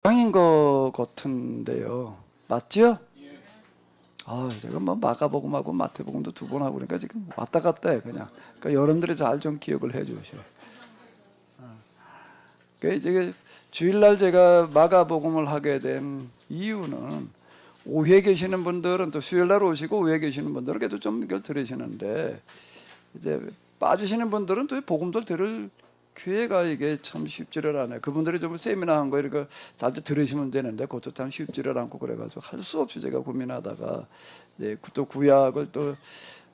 인 것 같은데요. 맞죠? 아, 제가 뭐 마가복음하고 마태복음도 두 번 하고 그러니까 지금 왔다 갔다 해 그냥. 그러니까 여러분들이 잘 좀 기억을 해주셔요. 그 이제 주일날 제가 마가복음을 하게 된 이유는 오후에 계시는 분들은 또 수요일날 오시고 오후에 계시는 분들은 그래도 좀 이걸 들으시는데 이제 빠지시는 분들은 또 복음들 들을 기회가 이게 참 쉽지를 않아요. 그분들이 좀 세미나한 거 이렇게 잘 들으시면 되는데 그것도 참 쉽지를 않고 그래가지고 할 수 없이 제가 고민하다가 이제 또 구약을 또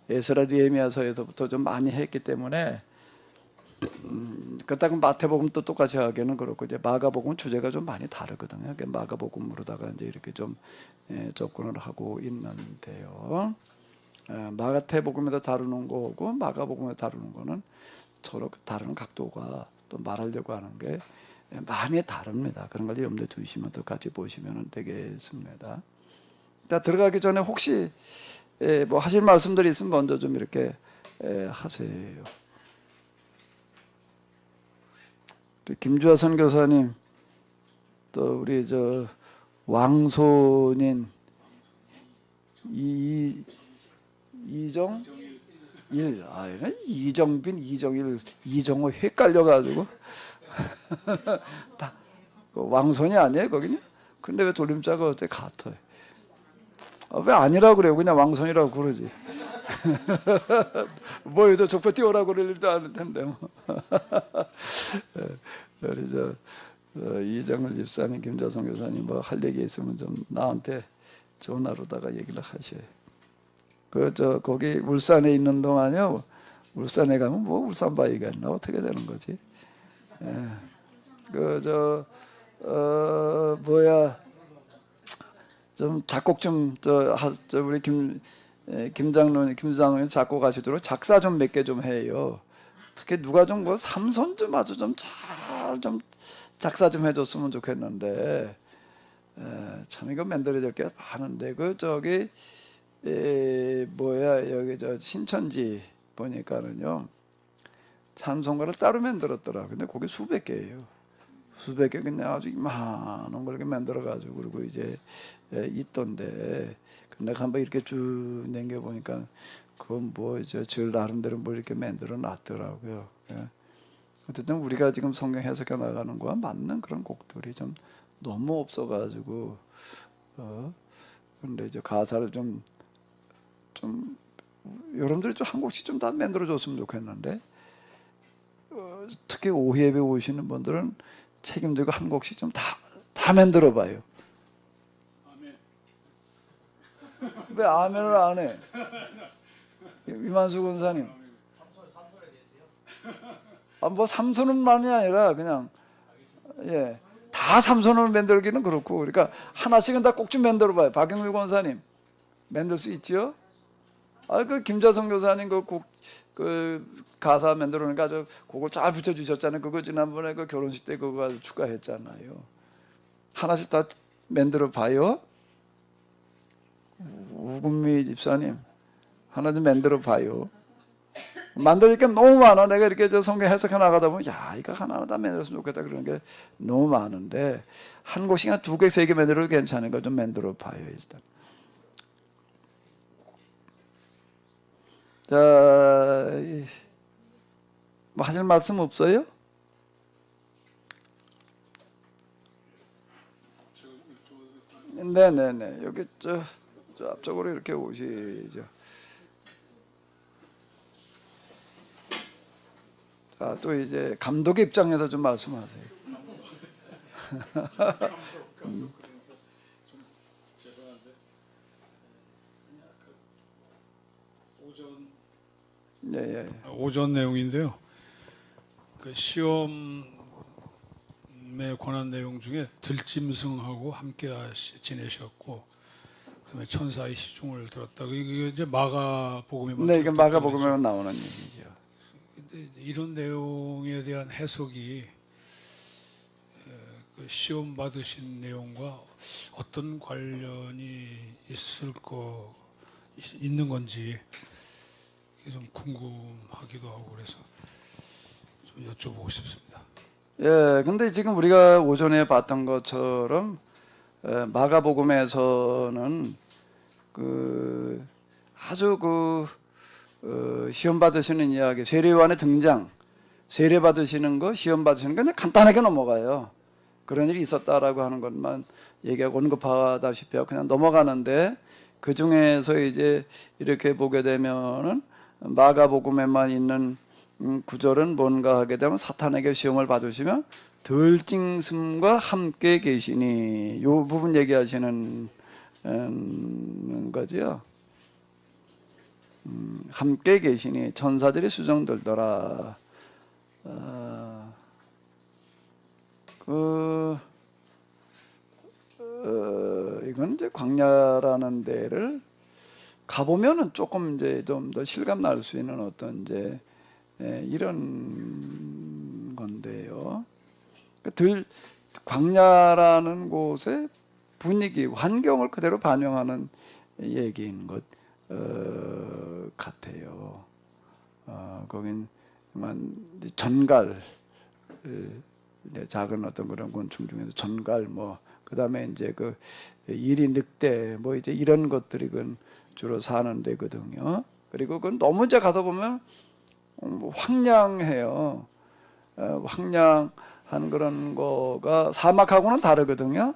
에스라 느헤미야서에서부터 좀 많이 했기 때문에 그렇다고 마태복음도 똑같이 하기에는 그렇고 이제 마가복음 주제가 좀 많이 다르거든요. 마가복음으로다가 이제 이렇게 좀 접근을 하고 있는데요. 마태복음에서 다루는 거고 마가복음에서 다루는 거는 서로 다른 각도가 또 말하려고 하는 게 많이 다릅니다. 그런 걸 염두에 두시면서 같이 보시면 되겠습니다. 자, 들어가기 전에 혹시 뭐 하실 말씀들이 있으면 먼저 좀 이렇게 하세요. 김주하 선교사님, 또 우리 저 왕손인 이정 일, 이정빈, 이정일, 이정호 헷갈려가지고 다 왕손이 아니에요 거기는? 근데 왜 돌림자가 어때 같아요? 왜 아니라고 그래요? 그냥 왕손이라고 그러지. 뭐 이제 족보 띄우라고 그럴 일도 아닐 텐데 뭐. 우리 저 이정일 집사님, 김자성 교사님 뭐 할 얘기 있으면 좀 나한테 전화로다가 얘기를 하셔요. 거기 울산에 있는 동안요. 울산에 가면 뭐 울산 바위가 있나 어떻게 되는 거지? 뭐야 좀 작곡 저 우리 김장로님 작곡하시도록 작사 좀 몇 개 좀 해요. 특히 누가 좀 뭐 삼손 좀 아주 좀 잘 좀 작사 좀 해줬으면 좋겠는데 참 이거 만들어야 될 게 많은데 여기 저 신천지 보니까는요 찬송가를 따로 만들었더라. 근데 그게 수백 개예요. 수백 개 그냥 아주 많은 걸 이렇게 만들어 가지고 그리고 이제 있던데 근데 한번 이렇게 쭉 남겨 보니까 그건 뭐 이제 저 나름대로 뭐 이렇게 만들어 놨더라고요. 어쨌든 우리가 지금 성경 해석해 나가는 거와 맞는 그런 곡들이 좀 너무 없어 가지고 근데 이제 가사를 좀 여러분들이 좀 한 곡씩 좀 다 만들어 줬으면 좋겠는데 특히 오후 예배 오시는 분들은 책임지고 한 곡씩 좀 다 만들어 봐요. 왜 아멘을 안 해? 이만수 권사님. 뭐 삼손은만이 아니라 그냥 다 삼손을 만들기는 그렇고 그러니까 하나씩은 다 꼭 좀 만들어 봐요. 박영일 권사님 만들 수 있죠? 그 김자성 교사님 그 가사 만들어놓으니까 아주 그걸 잘 붙여주셨잖아요. 그거 지난번에 그 결혼식 때 그거 아주 축하했잖아요. 하나씩 다 만들어 봐요. 우금미 집사님 하나 좀 만들어 봐요. 만드니까 너무 많아. 내가 이렇게 저 성경 해석해 나가다 보면 이거 하나하나 다 만들었으면 좋겠다 그러는 게 너무 많은데 한 곳씩 한 두 개, 세 개 만들어도 괜찮은 거 좀 만들어 봐요 일단. 자, 뭐 하실 말씀 없어요? 네네네. 여기 저 앞쪽으로 이렇게 오시죠. 자, 또 이제 감독의 입장에서 좀 말씀하세요. 오전 내용인데요. 그 시험에 관한 내용 중에 들짐승하고 함께 지내셨고, 그다음에 천사의 시중을 들었다. 이게 이제 마가복음에 네, 이게 마가복음에 나오는 얘기죠. 근데 이런 내용에 대한 해석이 그 시험 받으신 내용과 어떤 관련이 있는 건지 좀 궁금하기도 하고 그래서 좀 여쭤보고 싶습니다. 예, 근데 지금 우리가 오전에 봤던 것처럼 마가복음에서는 그 아주 시험 받으시는 이야기, 세례요한의 등장, 세례 받으시는 거, 시험 받으시는 거 그냥 간단하게 넘어가요. 그런 일이 있었다라고 하는 것만 얘기하고 언급하다시피 하고 그냥 넘어가는데, 그 중에서 이제 이렇게 보게 되면은 마가복음에만 있는 구절은 뭔가 하게 되면 사탄에게 시험을 받으시며 들짐승과 함께 계시니, 요 부분 얘기하시는 거지요. 함께 계시니 천사들이 수정들더라. 이건 이제 광야라는 데를 가보면은 조금 이제 좀 더 실감 날 수 있는 어떤 이제 이런 건데요. 광야라는 곳의 분위기, 환경을 그대로 반영하는 얘기인 것 같아요. 거긴 전갈, 작은 어떤 그런 곤충 중에서 전갈, 그다음에 이제 이리 늑대, 이제 이런 것들이 주로 사는 데거든요. 그리고 너무 이제 가서 보면 황량해요. 황량한 그런 거가 사막하고는 다르거든요.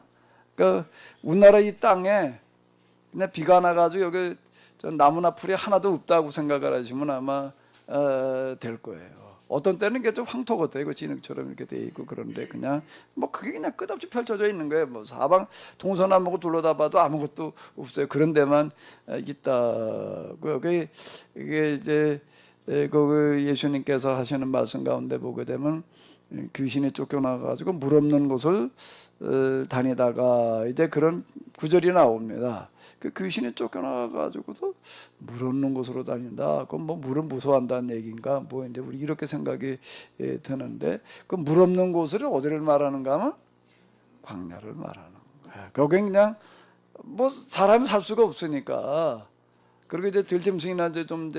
우리나라 이 땅에 그냥 비가 나가지고 여기 나무나 풀이 하나도 없다고 생각을 하시면 아마 될 거예요. 어떤 때는 이게 좀 황토 같아요. 이거 진흙처럼 이렇게 돼 있고, 그런데 그냥 그게 그냥 끝없이 펼쳐져 있는 거예요. 사방 동서남북 둘러다봐도 아무것도 없어요. 그런 데만 있다고요. 이게 이제 그 예수님께서 하시는 말씀 가운데 보게 되면 귀신이 쫓겨나가지고 물 없는 곳을 다니다가 이제 그런 구절이 나옵니다. 그 귀신이 쫓겨나가지고도 물 없는 곳으로 다닌다. 그럼 물은 무서워한다는 얘기인가? 이제 우리 이렇게 생각이 드는데, 그 물 없는 곳을 어디를 말하는가 하면 광야를 말하는 거야. 거기 그냥 사람이 살 수가 없으니까. 그리고 이제 들짐승이나 이제 좀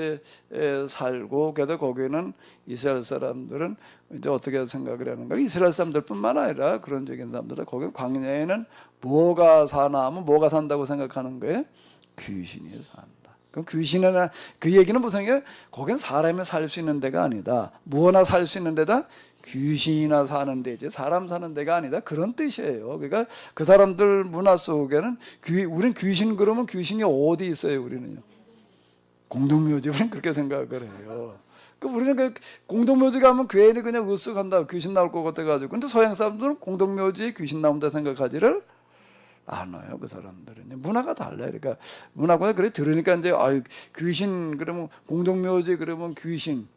살고, 게다가 거기는 이스라엘 사람들은 이제 어떻게 생각을 하는가? 이스라엘 사람들뿐만 아니라 그런 적인 사람들은 거기 광야에는 뭐가 사나 하면 뭐가 산다고 생각하는 거예요? 귀신이 산다. 그럼 귀신은, 그 얘기는 무슨 얘기예요? 거긴 사람이 살 수 있는 데가 아니다. 무엇나 살 수 있는 데다 귀신이나 사는 데지 사람 사는 데가 아니다. 그런 뜻이에요. 그러니까 그 사람들 문화 속에는 우린 귀신 그러면 귀신이 어디 있어요? 우리는요. 공동묘지, 우리는 그렇게 생각을 해요. 우리는 공동묘지 가면 괜히 그냥 으쓱한다, 귀신 나올 것 같아가지고. 근데 서양 사람들은 공동묘지에 귀신 나온다 생각하지를 않아요. 그 사람들은 문화가 달라요. 그러니까 문화가 그래 들으니까 이제 귀신 그러면 공동묘지, 그러면 귀신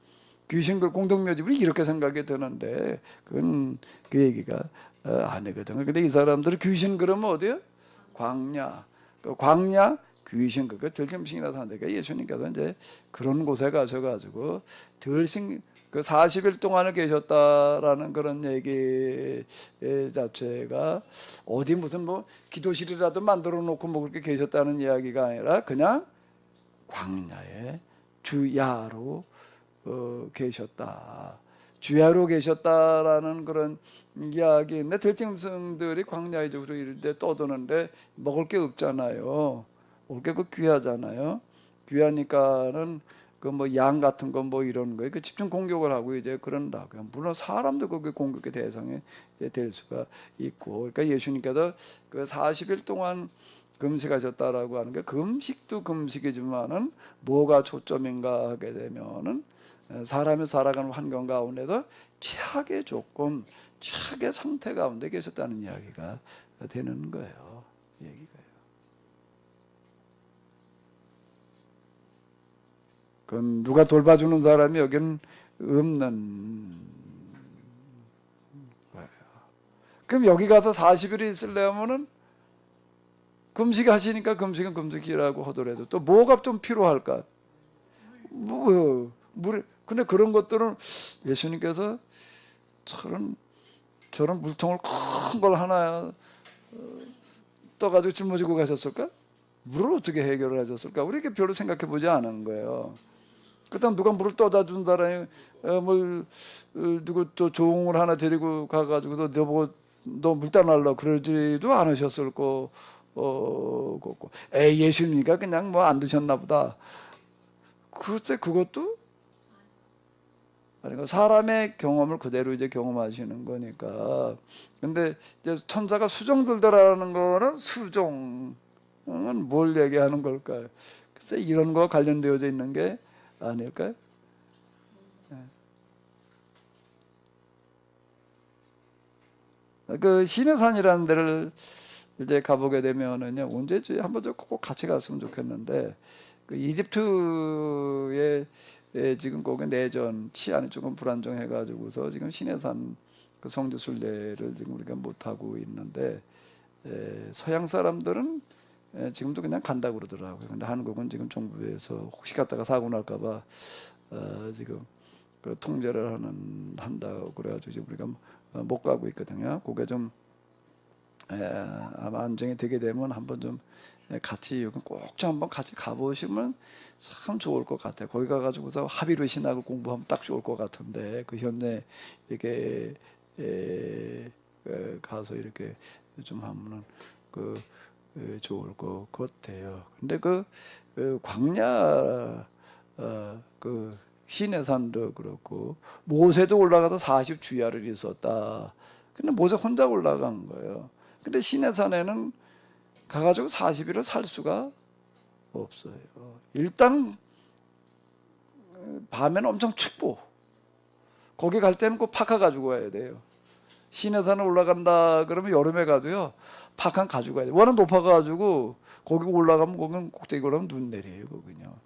그 공동묘지, 우리 이렇게 생각이 드는데 그건 그 얘기가 아니거든요. 근데 이 사람들은 귀신 그러면 어디요? 광야. 광야 귀신, 들짐승이나 사는데, 예수님께서 이제 그런 곳에 가셔가지고 그 40일 동안을 계셨다라는 그런 얘기 자체가 어디 무슨 기도실이라도 만들어 놓고 그렇게 계셨다는 이야기가 아니라 그냥 광야에 주야로 계셨다. 주야로 계셨다라는 그런 이야기인데, 들짐승들이 광야에 이럴 때 떠도는데 먹을 게 없잖아요. 먹을 게 귀하잖아요. 귀하니까는 양 같은 거 이런 거에 집중 공격을 하고 이제 그런다고요. 물론 사람도 거기 공격의 대상이 될 수가 있고, 그러니까 예수님께서 그 40일 동안 금식하셨다라고 하는 게, 금식도 금식이지만은 뭐가 초점인가 하게 되면은 사람이 살아가는 환경 가운데도 최악의 조건, 최악의 상태 가운데 계셨다는 이야기가 되는 거예요. 얘기가요. 그건 누가 돌봐주는 사람이 여기는 없는 거예요. 그럼 여기 가서 40일 있으려면은 금식하시니까 금식은 금식이라고 하더라도 또 뭐가 좀 필요할까? 물. 근데 그런 것들은 예수님께서 저런 물통을 큰 걸 하나 떠가지고 짊어지고 가셨을까? 물을 어떻게 해결을 하셨을까? 우리 이렇게 별로 생각해 보지 않은 거예요. 그다음 누가 물을 떠다 준 사람이 누구 또 종을 하나 데리고 가가지고서 너보고 너 물 따라달라 그러지도 않으셨을 거고 에이 예수님이니까 그냥 뭐 안 드셨나 보다. 글쎄 그것도 그러니까 사람의 경험을 그대로 이제 경험하시는 거니까. 근데 이제 천사가 수종 들더라는 거는 수종은 뭘 얘기하는 걸까요? 글쎄 이런 거 관련되어져 있는 게 아닐까요? 그 시내산이라는 데를 이제 가보게 되면은요, 언제지 한번 꼭 같이 갔으면 좋겠는데, 그 이집트에 지금 거기 내전 치안이 조금 불안정해가지고서 지금 시내산 그 성지 순례를 지금 우리가 못 하고 있는데, 서양 사람들은 지금도 그냥 간다고 그러더라고요. 근데 한국은 지금 정부에서 혹시 갔다가 사고 날까봐 지금 그 통제를 한다고 그래가지고 지금 우리가 못 가고 있거든요. 그게 좀 아마 안정이 되게 되면 한번 좀 같이 여기 꼭 좀 한번 같이 가보시면 참 좋을 것 같아요. 거기 가가지고서 합의로 신학을 공부하면 딱 좋을 것 같은데 그 현재 이렇게 가서 이렇게 좀 하면은 좋을 것 같아요. 근데 광야 그 시내산도 그렇고 모세도 올라가서 40주야를 있었다. 근데 모세 혼자 올라간 거예요. 근데 시내산에는 가가지고 40일을 살 수가 없어요. 일단 밤에는 엄청 춥고 거기 갈 때는 꼭 파카 가지고 가야 돼요. 시내산에 올라간다 그러면 여름에 가도요 파카 가지고 가야 돼요. 워낙 높아가지고 거기 올라가면 거기는 꼭대기 올라가면 눈 내려요. 거기요.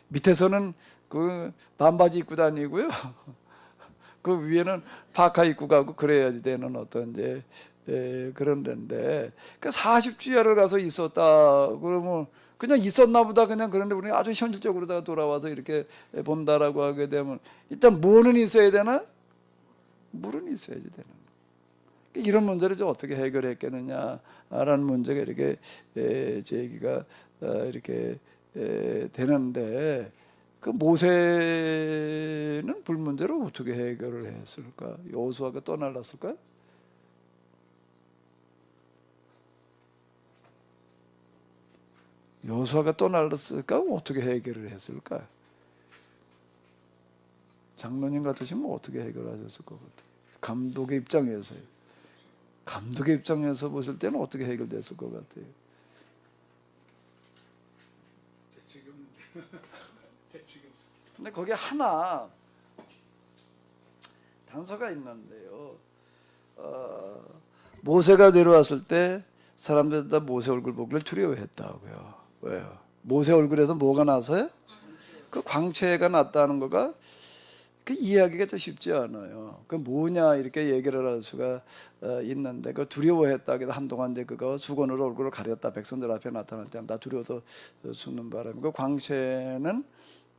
밑에서는 그 반바지 입고 다니고요. 그 위에는 파카 입고 가고 그래야지 되는 어떤 이제 그런 데인데 그 40주야를 가서 있었다 그러면 그냥 있었나 보다 그냥 그런데 우리가 아주 현실적으로다가 돌아와서 이렇게 본다라고 하게 되면 일단 뭐는 있어야 되나? 물은 있어야지 되는 거예요. 이런 문제를 좀 어떻게 해결했겠느냐라는 문제가 이렇게 제기가 이렇게 되는데 그 모세는 불 문제를 어떻게 해결을 했을까? 여호수아가 떠날랐을까요? 여호수아가 떠날랐을까? 어떻게 해결을 했을까? 장로님 같으시면 어떻게 해결하셨을 것 같아요? 감독의 입장에서요. 감독의 입장에서 보실 때는 어떻게 해결됐을 것 같아요? 대책이 없는데. 대책이 없어. 근데 거기 하나 단서가 있는데요. 모세가 내려왔을 때 사람들이 다 모세 얼굴 보기를 두려워했다고요. 왜요? 모세 얼굴에서 뭐가 나서요? 그 광채가 났다는 거가 그 이해하기가 더 쉽지 않아요. 그 뭐냐 이렇게 얘기를 할 수가 있는데 그 두려워했다. 그래서 한동안 이제 그거 수건으로 얼굴을 가렸다. 백성들 앞에 나타날 때 나 두려워서 숨는 바람에 그 광채는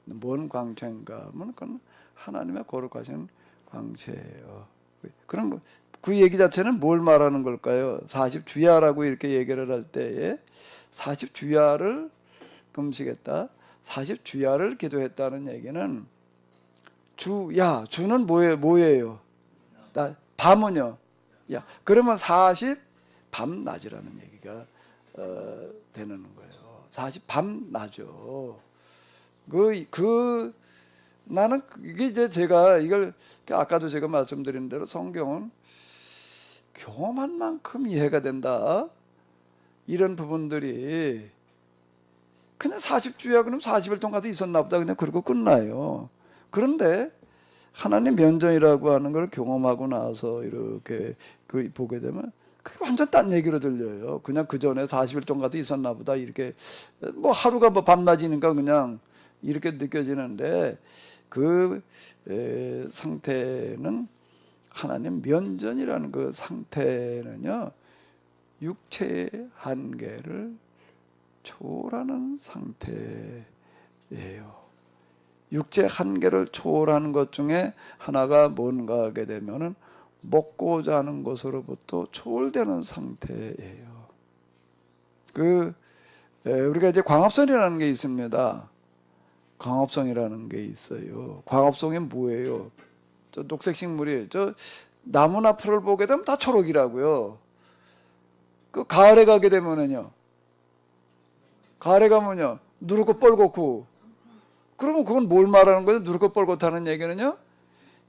뭔 광채인가 하면 그건 하나님의 거룩하신 광채예요. 그럼 그 얘기 자체는 뭘 말하는 걸까요? 40주야라고 이렇게 얘기를 할 때에 40주야를 금식했다. 40주야를 기도했다는 얘기는 주야, 주는 뭐예요? 밤은요? 야, 그러면 40 밤낮이라는 얘기가 되는 거예요. 40 밤낮죠. 나는 이게 이제 제가 이걸 아까도 제가 말씀드린 대로 성경은 경험한 만큼 이해가 된다. 이런 부분들이 그냥 40주야 그럼 40일 동안 가서 있었나 보다 그냥 그러고 끝나요. 그런데 하나님 면전이라고 하는 걸 경험하고 나서 이렇게 보게 되면 그게 완전 딴 얘기로 들려요. 그냥 그 전에 40일 동안 가서 있었나 보다 이렇게 뭐 하루가 뭐 밤낮이니까 그냥 이렇게 느껴지는데 그 상태는 하나님 면전이라는 그 상태는요 육체의 한계를 초월하는 상태예요. 육체 한계를 초월하는 것 중에 하나가 뭔가 하게 되면은 먹고 자는 것으로부터 초월되는 상태예요. 우리가 이제 광합선이라는 게 있습니다. 광합성이라는 게 있어요. 광합성이 뭐예요? 저 녹색 식물이 저 나무나 풀을 보게 되면 다 초록이라고요. 그 가을에 가게 되면은요. 가을에 가면요. 누렇고 뻘겋고. 그러면 그건 뭘 말하는 거예요? 누렇고 뻘겋다는 얘기는요.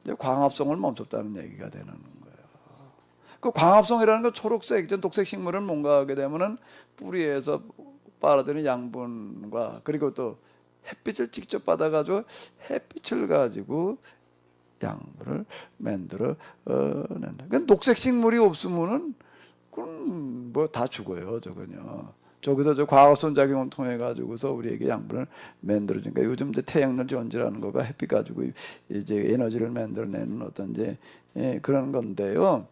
이제 광합성을 멈췄다는 얘기가 되는 거예요. 그 광합성이라는 건 초록색, 녹색 식물은 뭔가 하게 되면은 뿌리에서 빨아들이는 양분과 그리고 또 햇빛을 직접 받아가지고 햇빛을 가지고 양분을 만들어 낸다. 그러니까 녹색 식물이 없으면은 그건 뭐 다 죽어요. 저건요. 저기서 저 과학선 작용을 통해 가지고서 우리에게 양분을 만들어주니까 요즘 이제 태양열 전지라는 거가 햇빛 가지고 이제 에너지를 만들어내는 어떤 이제 그런 건데요.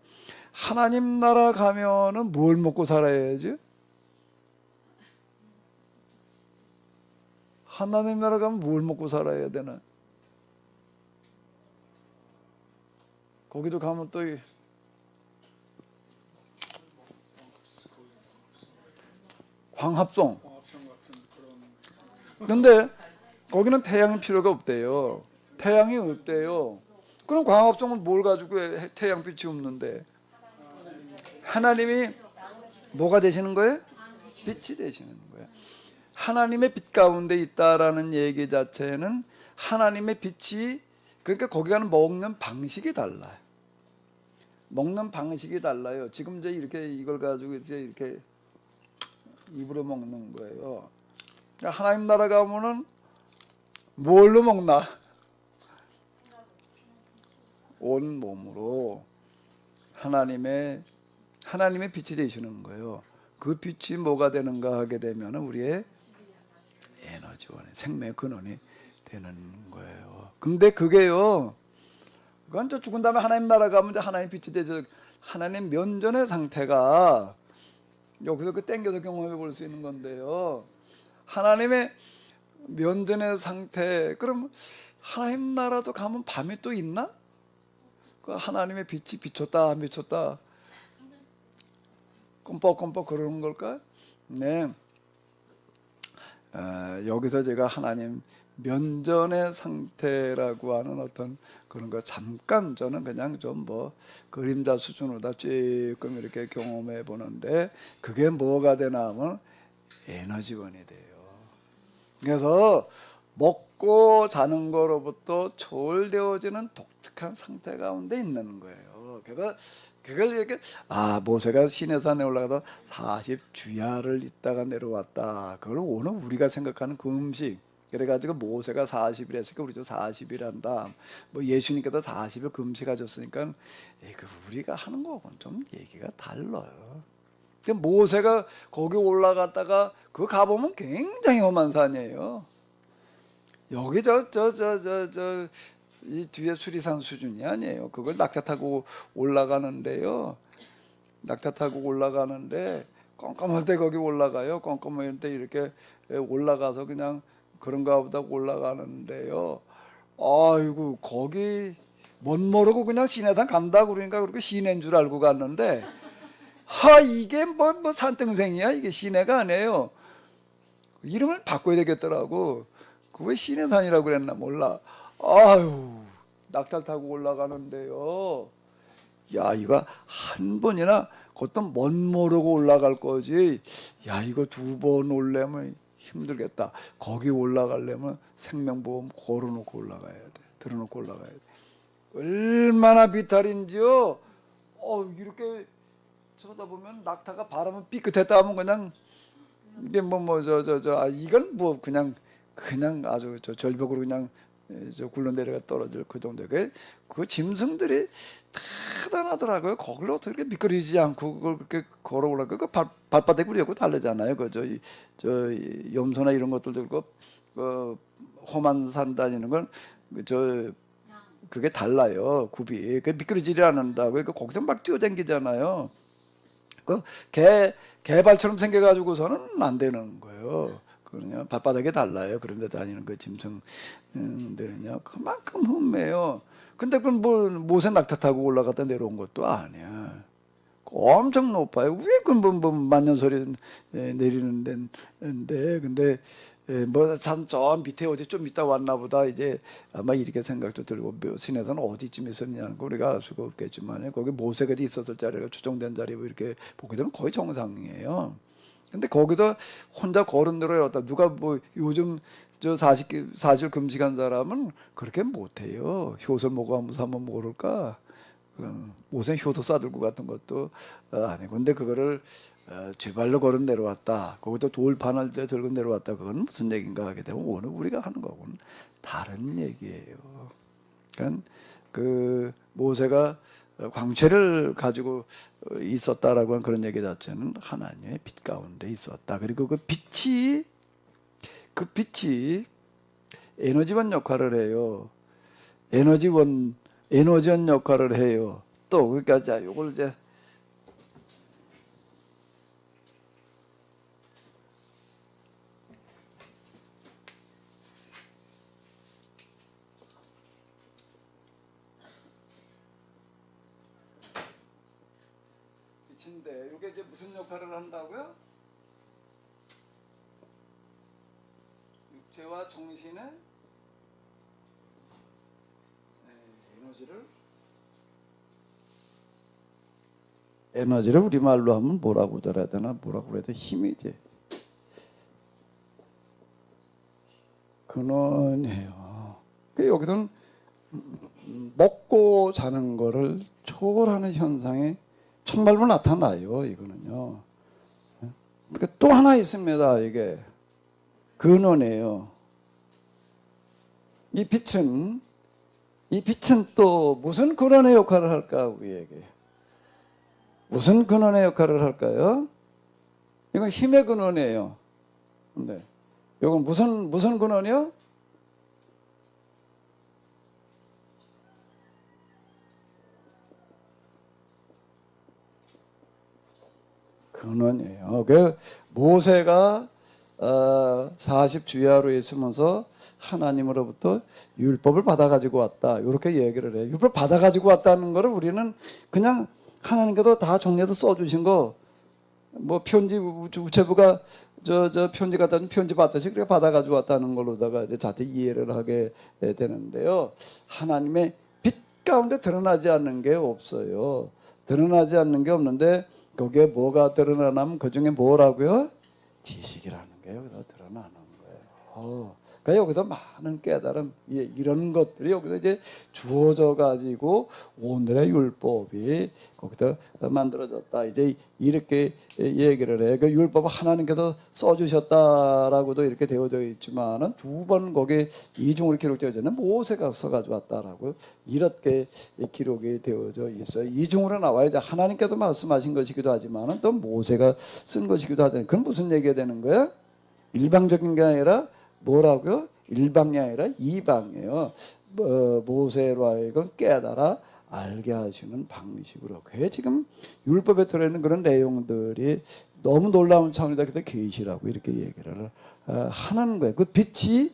하나님 나라 가면은 뭘 먹고 살아야지? 하나님 나라 가면 뭘 먹고 살아야 되나? 거기도 가면 또 광합성. 근데 거기는 태양이 필요가 없대요. 태양이 없대요. 그럼 광합성은 뭘 가지고 해? 태양빛이 없는데 하나님이 뭐가 되시는 거예요? 빛이 되시는 거예요. 하나님의 빛 가운데 있다라는 얘기 자체는 하나님의 빛이 그러니까 거기 가는 먹는 방식이 달라요. 먹는 방식이 달라요. 지금 이제 이렇게 이걸 가지고 이제 이렇게 입으로 먹는 거예요. 그러니까 하나님 나라 가면은 뭘로 먹나? 온 몸으로 하나님의 빛이 되시는 거예요. 그 빛이 뭐가 되는가 하게 되면은 우리의 에너지원의 생명의 근원이 되는 거예요. 근데 그게요. 그건 저 죽은 다음에 하나님 나라 가면 이제 하나님 빛이 되죠. 하나님 면전의 상태가 여기서 그 땡겨서 경험해 볼 수 있는 건데요. 하나님의 면전의 상태. 그럼 하나님 나라도 가면 밤이 또 있나? 그 하나님의 빛이 비쳤다 안 비쳤다 껌뻑껌뻑 그러는 걸까? 네. 여기서 제가 하나님 면전의 상태라고 하는 어떤 그런 거 잠깐 저는 그냥 좀 뭐 그림자 수준으로 다 조금 이렇게 경험해 보는데 그게 뭐가 되나 하면 에너지원이 돼요. 그래서 먹고 자는 거로부터 초월되어지는 독특한 상태 가운데 있는 거예요. 그래서 그걸 이렇게 모세가 시내산에 올라가서 40주야를 있다가 내려왔다. 그걸 오늘 우리가 생각하는 그 음식. 그래가지고 모세가 40일 했으니까 우리도 40일 한다. 뭐 예수님께서 40일 금식하셨으니까 그 우리가 하는 거하고는 좀 얘기가 달라요. 모세가 거기 올라갔다가 그 가보면 굉장히 험한 산이에요. 여기 이 뒤에 수리산 수준이 아니에요. 그걸 낙타 타고 올라가는데요. 낙타 타고 올라가는데 껌껌할 때 거기 올라가요. 껌껌할 때 이렇게 올라가서 그냥 그런가 보다 올라가는데요. 아이고 거기 못 모르고 그냥 시내산 간다 그러니까 그렇게 시내인 줄 알고 갔는데 이게 뭐 산등생이야. 이게 시내가 아니에요. 이름을 바꿔야 되겠더라고. 그왜 시내산이라고 그랬나 몰라. 아유 낙타 타고 올라가는데요. 야 이거 한 번이나 그것도 못 모르고 올라갈 거지. 야 이거 2번 올려면 힘들겠다. 거기 올라가려면 생명보험 걸어놓고 올라가야 돼. 들어놓고 올라가야 돼. 얼마나 비탈인지요. 이렇게 쳐다보면 낙타가 바람은 삐끗했다 하면 그냥 이게 이건 뭐 그냥 아주 절벽으로 그냥 굴러 내려가 떨어질 그 정도. 그 짐승들이 대단하더라고요. 거기를 어떻게 미끄러지지 않고 그걸 그렇게 걸어 올라가. 그 발바닥이 우리하고 다르잖아요. 저 염소나 이런 것들도 그 험한 산 다니는 건 그게 달라요. 굽이. 그 미끄러지지 않는다고. 거기서 막 뛰어다니잖아요. 그 개발처럼 생겨가지고서는 안 되는 거예요. 그냥 발바닥이 달라요. 그런 데 다니는 그 짐승들은요. 그만큼 흠해요. 근데 그건 뭐 모세 낙타 타고 올라갔다 내려온 것도 아니야. 엄청 높아요. 위에 그 뭐 만년설이 내리는 데인데 근데 뭐참저 밑에 어디 좀 있다 왔나 보다 이제 아마 이렇게 생각도 들고 신에서는 어디쯤에 있었냐는 거 우리가 알 수가 없겠지만 거기 모세가 있었을 자리가 추정된 자리 뭐 이렇게 보게 되면 거의 정상이에요. 근데 거기서 혼자 거른 대로 왔다. 누가 뭐 요즘 저 40일 금식한 사람은 그렇게 못해요. 효소 먹어하면서 한번 모를까? 모세 효소 싸들고 같은 것도 아니고. 근데 그거를 제발로 걸은 내려왔다. 거기도 돌판을 들고 내려왔다. 그건 무슨 얘기인가 하게 되면 오늘 우리가 하는 거고는 다른 얘기예요. 그러니까 그 모세가 광채를 가지고 있었다라고 하는 그런 얘기 자체는 하나님의 빛 가운데 있었다. 그리고 그 빛이 에너지원 역할을 해요. 에너지원 역할을 해요. 또 그러니까 자 요걸 이제 빛인데 이게 이제 무슨 역할을 한다고요? 육체와 정신의 에너지를 우리말로 하면 뭐라고 들어야 되나? 뭐라고 그래야 돼? 힘이지. 근원이에요. 여기서는 먹고 자는 거를 초월하는 현상이 정말로 나타나요. 이거는요. 그러니까 또 하나 있습니다. 이게 근원이에요. 이 빛은 또 무슨 근원의 역할을 할까 우리에게? 무슨 근원의 역할을 할까요? 이건 힘의 근원이에요. 근데 이건 무슨 근원이요? 근원이에요. 그 모세가 40주야로 있으면서 하나님으로부터 율법을 받아가지고 왔다. 이렇게 얘기를 해요. 율법 받아가지고 왔다는 거를 우리는 그냥 하나님께서 다 정리해서 써주신 거, 뭐 편지 우체부가 저 편지 갖다 준 편지 받듯이 그렇게 받아가지고 왔다는 걸로다가 이제 자체 이해를 하게 되는데요. 하나님의 빛 가운데 드러나지 않는 게 없어요. 드러나지 않는 게 없는데 거기에 뭐가 드러나면 그 중에 뭐라고요? 지식이라는 게 여기서 드러나는 거예요. 그러니까 여기서 많은 깨달음, 이런 것들이 여기서 이제 주어져 가지고 오늘의 율법이 거기서 만들어졌다. 이제 이렇게 얘기를 해. 그 율법을 하나님께서 써주셨다라고도 이렇게 되어져 있지만은 두 번 거기 이중으로 기록되어 있는 모세가 써가지고 왔다라고 이렇게 기록이 되어져 있어요. 이중으로 나와야지 하나님께서 말씀하신 것이기도 하지만은 또 모세가 쓴 것이기도 하다. 그건 무슨 얘기가 되는 거야? 일방적인 게 아니라 뭐라고요? 일방이 아니라 이방이에요. 모세로 하여금 깨달아 알게 하시는 방식으로. 그게 지금 율법에 들어있는 그런 내용들이 너무 놀라운 차원이다. 그래서 계시라고 이렇게 얘기를 하는 거예요. 그 빛이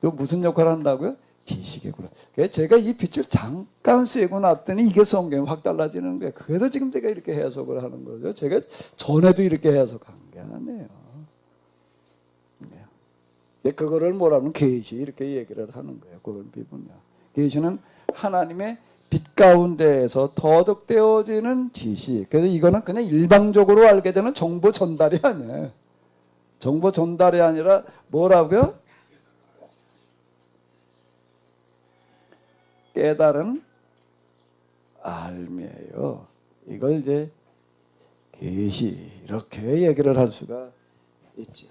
또 무슨 역할을 한다고요? 지식이구나. 그래서 제가 이 빛을 잠깐 쐬고 났더니 이게 성경이 확 달라지는 거예요. 그래서 지금 제가 이렇게 해석을 하는 거죠. 제가 전에도 이렇게 해석한 게 아니에요. 그거를 뭐라면 계시 이렇게 얘기를 하는 거예요. 그걸 비분요. 계시는 하나님의 빛 가운데에서 터득되어지는 지식. 그래서 이거는 그냥 일방적으로 알게 되는 정보 전달이 아니에요. 정보 전달이 아니라 뭐라고요? 깨달은 알미예요. 이걸 이제 계시 이렇게 얘기를 할 수가 있죠.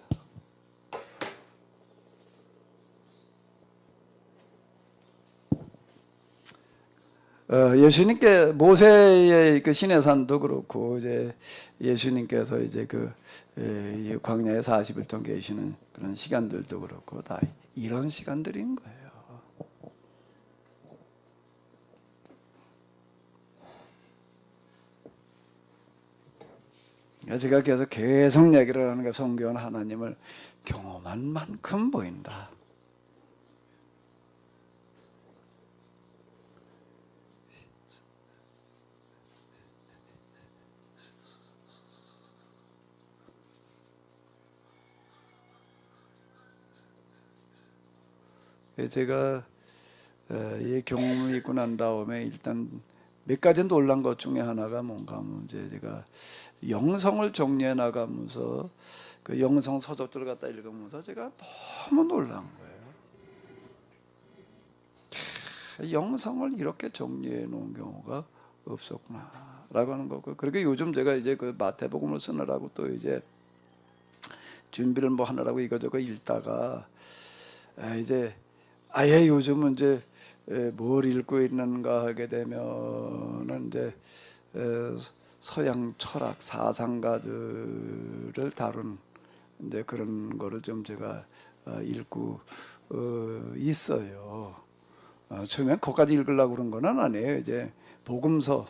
예수님께 모세의 그 시내산도 그렇고 이제 예수님께서 이제 그 광야에 40일 동안 계시는 그런 시간들도 그렇고 다 이런 시간들인 거예요. 제가 계속 얘기를 하는 게 성경은 하나님을 경험한 만큼 보인다. 제가 이 경험을 있고 난 다음에 일단 몇 가지 놀란 것 중에 하나가 뭔가 하면 이제 제가 영성을 정리해 나가면서 그 영성 서적들을 갖다 읽으면서 제가 너무 놀란 거예요. 영성을 이렇게 정리해 놓은 경우가 없었구나라고 하는 거고, 그렇게 요즘 제가 이제 그 마태복음을 쓰느라고 또 이제 준비를 뭐 하느라고 이거저거 읽다가 이제 아예 요즘은 이제 뭘 읽고 있는가 하게 되면은 이제 서양 철학 사상가들을 다룬 이제 그런 거를 좀 제가 읽고 있어요. 처음엔 거기까지 읽으려고 그런 건 아니에요. 이제 복음서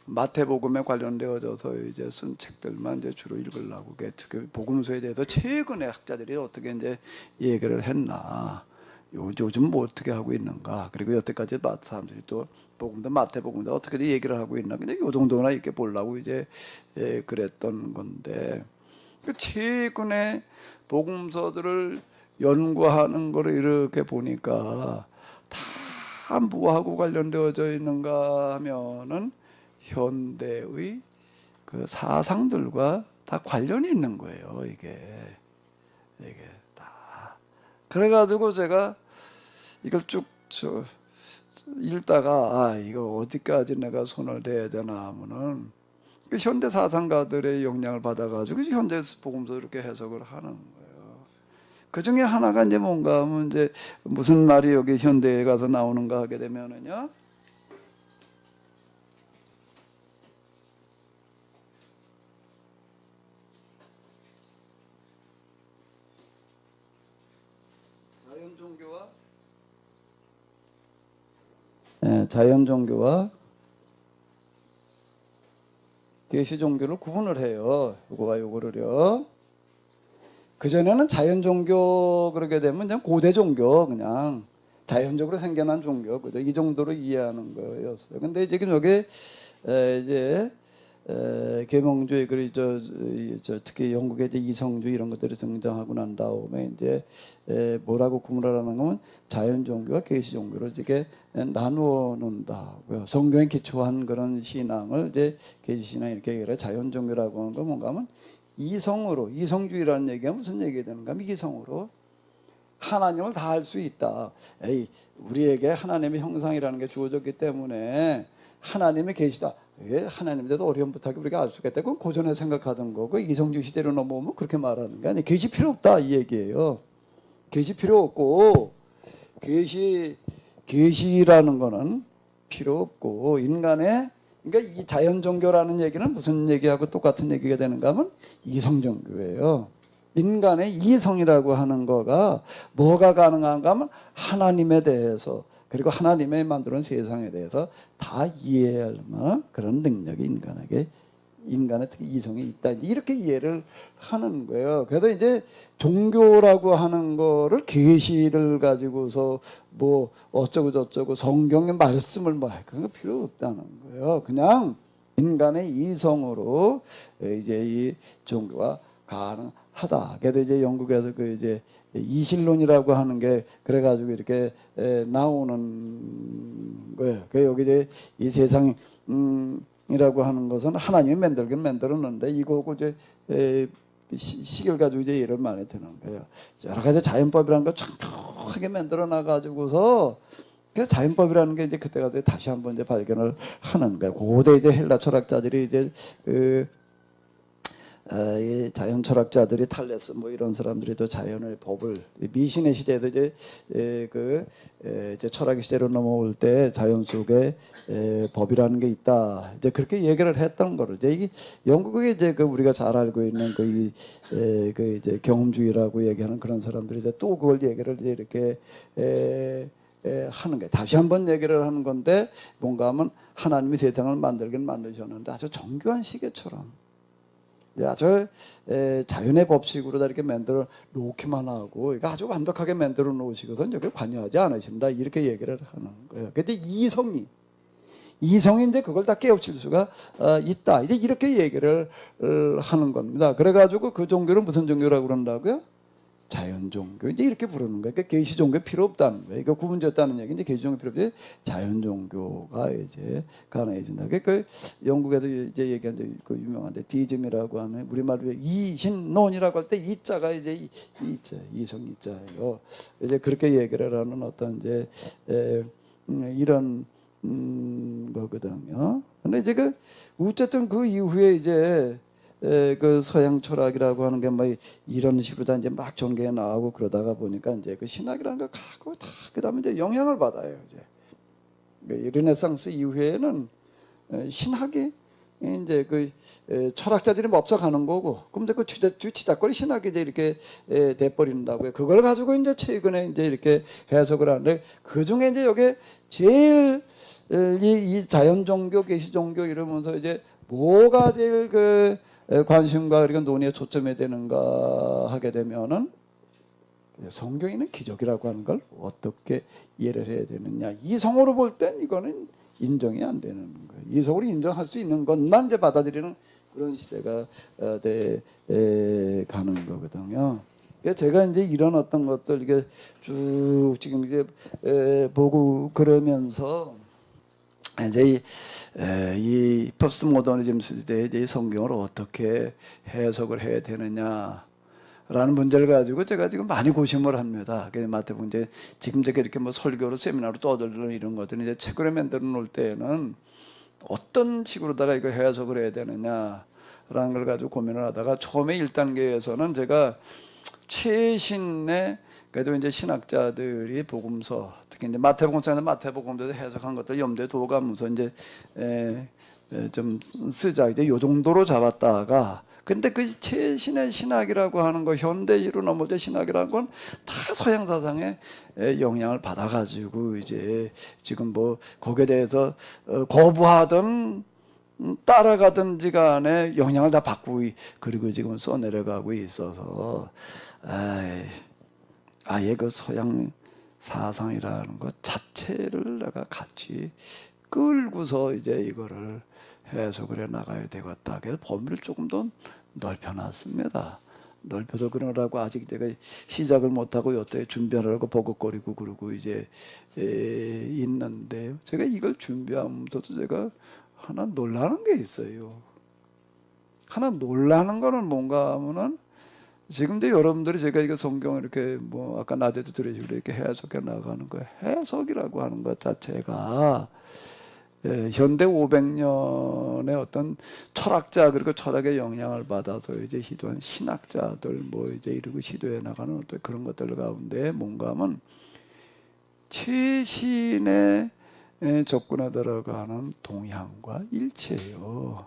마태복음에 관련되어져서 이제 쓴 책들만 이제 주로 읽으려고. 특히 복음서에 대해서 최근에 학자들이 어떻게 이제 얘기를 했나, 요즘 뭐 어떻게 하고 있는가, 그리고 여태까지 사람들이 또 복음도 마태복음도 어떻게 얘기를 하고 있나, 그냥 요 정도나 이렇게 보려고 이제 그랬던 건데, 그 최근에 복음서들을 연구하는 거를 이렇게 보니까 다 뭐하고 관련되어져 있는가 하면은 현대의 그 사상들과 다 관련이 있는 거예요. 이게 다. 그래가지고 제가 이걸 쭉 읽다가 이거 어디까지 내가 손을 대야 되나 하면은 그 현대 사상가들의 영향을 받아가지고 현대 복음서 이렇게 해석을 하는 거예요. 그 중에 하나가 이제 뭔가 하면 이제 무슨 말이 여기 현대에 가서 나오는가 하게 되면은요. 자연 종교와 계시 종교를 구분을 해요. 요거와 요거를요. 그 전에는 자연 종교 그러게 되면 그냥 고대 종교, 그냥 자연적으로 생겨난 종교, 그죠? 이 정도로 이해하는 거였어요. 근데 지금 여기 이제 계몽주의, 그리고 특히 영국의 이제 이성주의 이런 것들이 등장하고 난 다음에 이제 뭐라고 구분하라는 거면 자연 종교와 계시 종교로 이렇게 나누어 놓는다고요. 성경에 기초한 그런 신앙을 이제 계시 신앙 이렇게 얘기해요. 자연 종교라고 하는 건 뭔가 하면 이성으로, 이성주의라는 얘기가 무슨 얘기가 되는가 하면 이성으로 하나님을 다 할 수 있다. 우리에게 하나님의 형상이라는 게 주어졌기 때문에 하나님이 계시다. 하나님인데도 어려움부터 우리가 알 수가 있다. 그건 고전에 생각하던 거고, 이성주의 시대로 넘어오면 그렇게 말하는 게 아니에요. 계시 필요 없다 이 얘기예요. 계시 필요 없고, 계시라는 거는 필요 없고, 인간의, 그러니까 이 자연 종교라는 얘기는 무슨 얘기하고 똑같은 얘기가 되는가 하면 이성 종교예요. 인간의 이성이라고 하는 거가 뭐가 가능한가 하면 하나님에 대해서, 그리고 하나님의 만드는 세상에 대해서 다 이해할 만한 그런 능력이 인간의 특히 이성이 있다, 이렇게 이해를 하는 거예요. 그래서 이제 종교라고 하는 거를 계시를 가지고서 뭐 어쩌고 저쩌고 성경의 말씀을 뭐 그런 거 필요 없다는 거예요. 그냥 인간의 이성으로 이제 이 종교가 가능하다. 그래도 이제 영국에서 그 이제 이신론이라고 하는 게 그래가지고 이렇게 나오는 거예요. 그 여기 이제 이 세상이라고 하는 것은 하나님이 만들긴 만들었는데 이거고 이제 시기를 가지고 이제 예를 많이 드는 거예요. 여러 가지 자연법이라는 걸 정확하게 만들어 놔가지고서 그 자연법이라는 게 이제 그때가 다시 한번 이제 발견을 하는 거예요. 고대 이제 헬라 철학자들이 이제 이 자연 철학자들이 탈레스 뭐 이런 사람들이 또 자연의 법을 미신의 시대에서 이제 이제 철학의 시대로 넘어올 때 자연 속에 법이라는 게 있다, 이제 그렇게 얘기를 했던 거를 이제 영국에 이제 우리가 잘 알고 있는 이제 경험주의라고 얘기하는 그런 사람들이 이제 또 그걸 얘기를 이제 이렇게 하는 거예요. 다시 한번 얘기를 하는 건데 뭔가 하면 하나님이 세상을 만들긴 만드셨는데 아주 정교한 시계처럼 아주 자연의 법칙으로 다 이렇게 만들어 놓기만 하고, 이거 아주 완벽하게 만들어 놓으시거든 여기 관여하지 않으신다, 이렇게 얘기를 하는 거예요. 근데 이성이 이제 그걸 다 깨우칠 수가 있다, 이제 이렇게 얘기를 하는 겁니다. 그래가지고 그 종교를 무슨 종교라고 그런다고요? 자연 종교 이제 이렇게 부르는 거예요. 그러니까 계시 종교 필요 없다는 거예요. 이거 구분되었다는 얘기. 이제 계시 종교 필요 없이 자연 종교가 이제 가능해진다. 그 영국에서 이제 얘기한 그 유명한데 디즘이라고 하는 우리말로 이신론이라고 할 때 이자가 이제 이자 이성 이자예요. 이제 그렇게 얘기를 하는 어떤 이제 이런 거거든요. 근데 이제 그 어쨌든 그 이후에 이제 그 서양 철학이라고 하는 게 뭐 이런 식으로 다 이제 막 전개해 나오고 그러다가 보니까 이제 그 신학이라는 거 갖고 다 그다음에 이제 영향을 받아요. 이제 르네상스 이후에는 신학이 이제 그 철학자들이 멈춰가는 거고, 그럼 이제 그 주치자거리 신학이 이제 이렇게 돼버린다고요. 그걸 가지고 이제 최근에 이제 이렇게 해석을 하는데 그 중에 이제 여기 제일 이 자연 종교, 계시 종교 이러면서 이제 뭐가 제일 그 관심과 그리고 논의에 초점이 되는가 하게 되면은 성경에는 기적이라고 하는 걸 어떻게 이해를 해야 되느냐. 이성으로 볼 땐 이거는 인정이 안 되는 거예요. 이성으로 인정할 수 있는 것만 이제 받아들이는 그런 시대가 돼 가는 거거든요. 제가 이제 이런 어떤 것들 이게 쭉 지금 이제 보고 그러면서 이제 이 포스트 모더니즘 시대에 이제 성경을 어떻게 해석을 해야 되느냐라는 문제를 가지고 제가 지금 많이 고심을 합니다. 마태복음 이제 지금 제가 이렇게 뭐 설교로 세미나로 떠들는 이런 것들은 이제 책으로 만들어 놓을 때에는 어떤 식으로다가 이거 해석을 해야 되느냐라는 걸 가지고 고민을 하다가 처음에 1단계에서는 제가 최신의 그래도 이제 신학자들이 복음서 특히 이제 마태복음서에는 마태복음서에서 해석한 것들 염두에 두고 가면서 이제 좀 쓰자 이제 요 정도로 잡았다가 근데 그 최신의 신학이라고 하는 거 현대시로 넘어질 신학이라는 건 다 서양 사상의 영향을 받아가지고 이제 지금 뭐 거기에 대해서 거부하든 따라가든지 간에 영향을 다 받고 그리고 지금 써내려가고 있어서 아예 그 서양 사상이라는 것 자체를 내가 같이 끌고서 이제 이거를 해석을 해 나가야 되겠다. 그래서 범위를 조금 더 넓혀놨습니다. 넓혀서 그러라고 아직 제가 시작을 못하고 여태 준비하려고 버벅거리고 그러고 이제 있는데요. 제가 이걸 준비하면서도 제가 하나 놀라는 게 있어요. 하나 놀라는 거는 뭔가 하면은 지금 이제 여러분들이 제가 이거 성경을 이렇게 뭐 아까 낮에도 들으시고 이렇게 해석해 나가는 거 해석이라고 하는 것 자체가 현대 500년의 어떤 철학자 그리고 철학의 영향을 받아서 이제 시도한 신학자들 뭐 이제 이러고 시도해 나가는 어떤 그런 것들 가운데 뭔가 하면 최신의 접근에 들어가는 동향과 일치해요.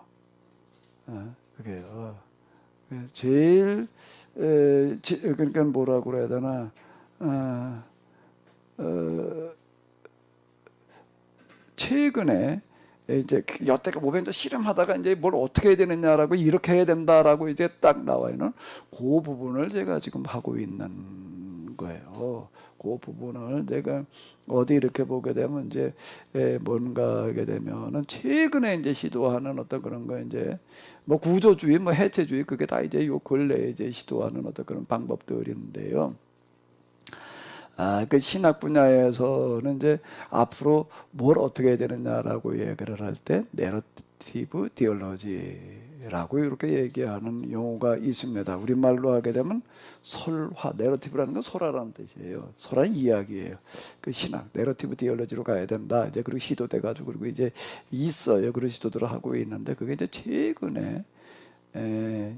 그게요. 제일 그러니까 뭐라고 그래야 되나 최근에 이제 여태까 500년 실험하다가 이제 뭘 어떻게 해야 되느냐라고 이렇게 해야 된다라고 이제 딱 나와 있는 그 부분을 제가 지금 하고 있는 거예요. 그 부분을 내가 어디 이렇게 보게 되면 이제 뭔가 하게 되면은 최근에 이제 시도하는 어떤 그런 거 이제 뭐 구조주의, 뭐 해체주의 그게 다 이제 요 근래에 이제 시도하는 어떤 그런 방법들인데요. 그 신학 분야에서는 이제 앞으로 뭘 어떻게 해야 되느냐라고 얘기를 할 때 내러티브 디얼로지라고 이렇게 얘기하는 용어가 있습니다. 우리말로 하게 되면 설화, 내러티브라는 건 설화라는 뜻이에요. 설화는 이야기예요. 그 신학, 내러티브 디얼로지로 가야 된다. 이제 그리고 시도돼 가지고 그리고 이제 있어요. 그런 시도들을 하고 있는데 그게 이제 최근에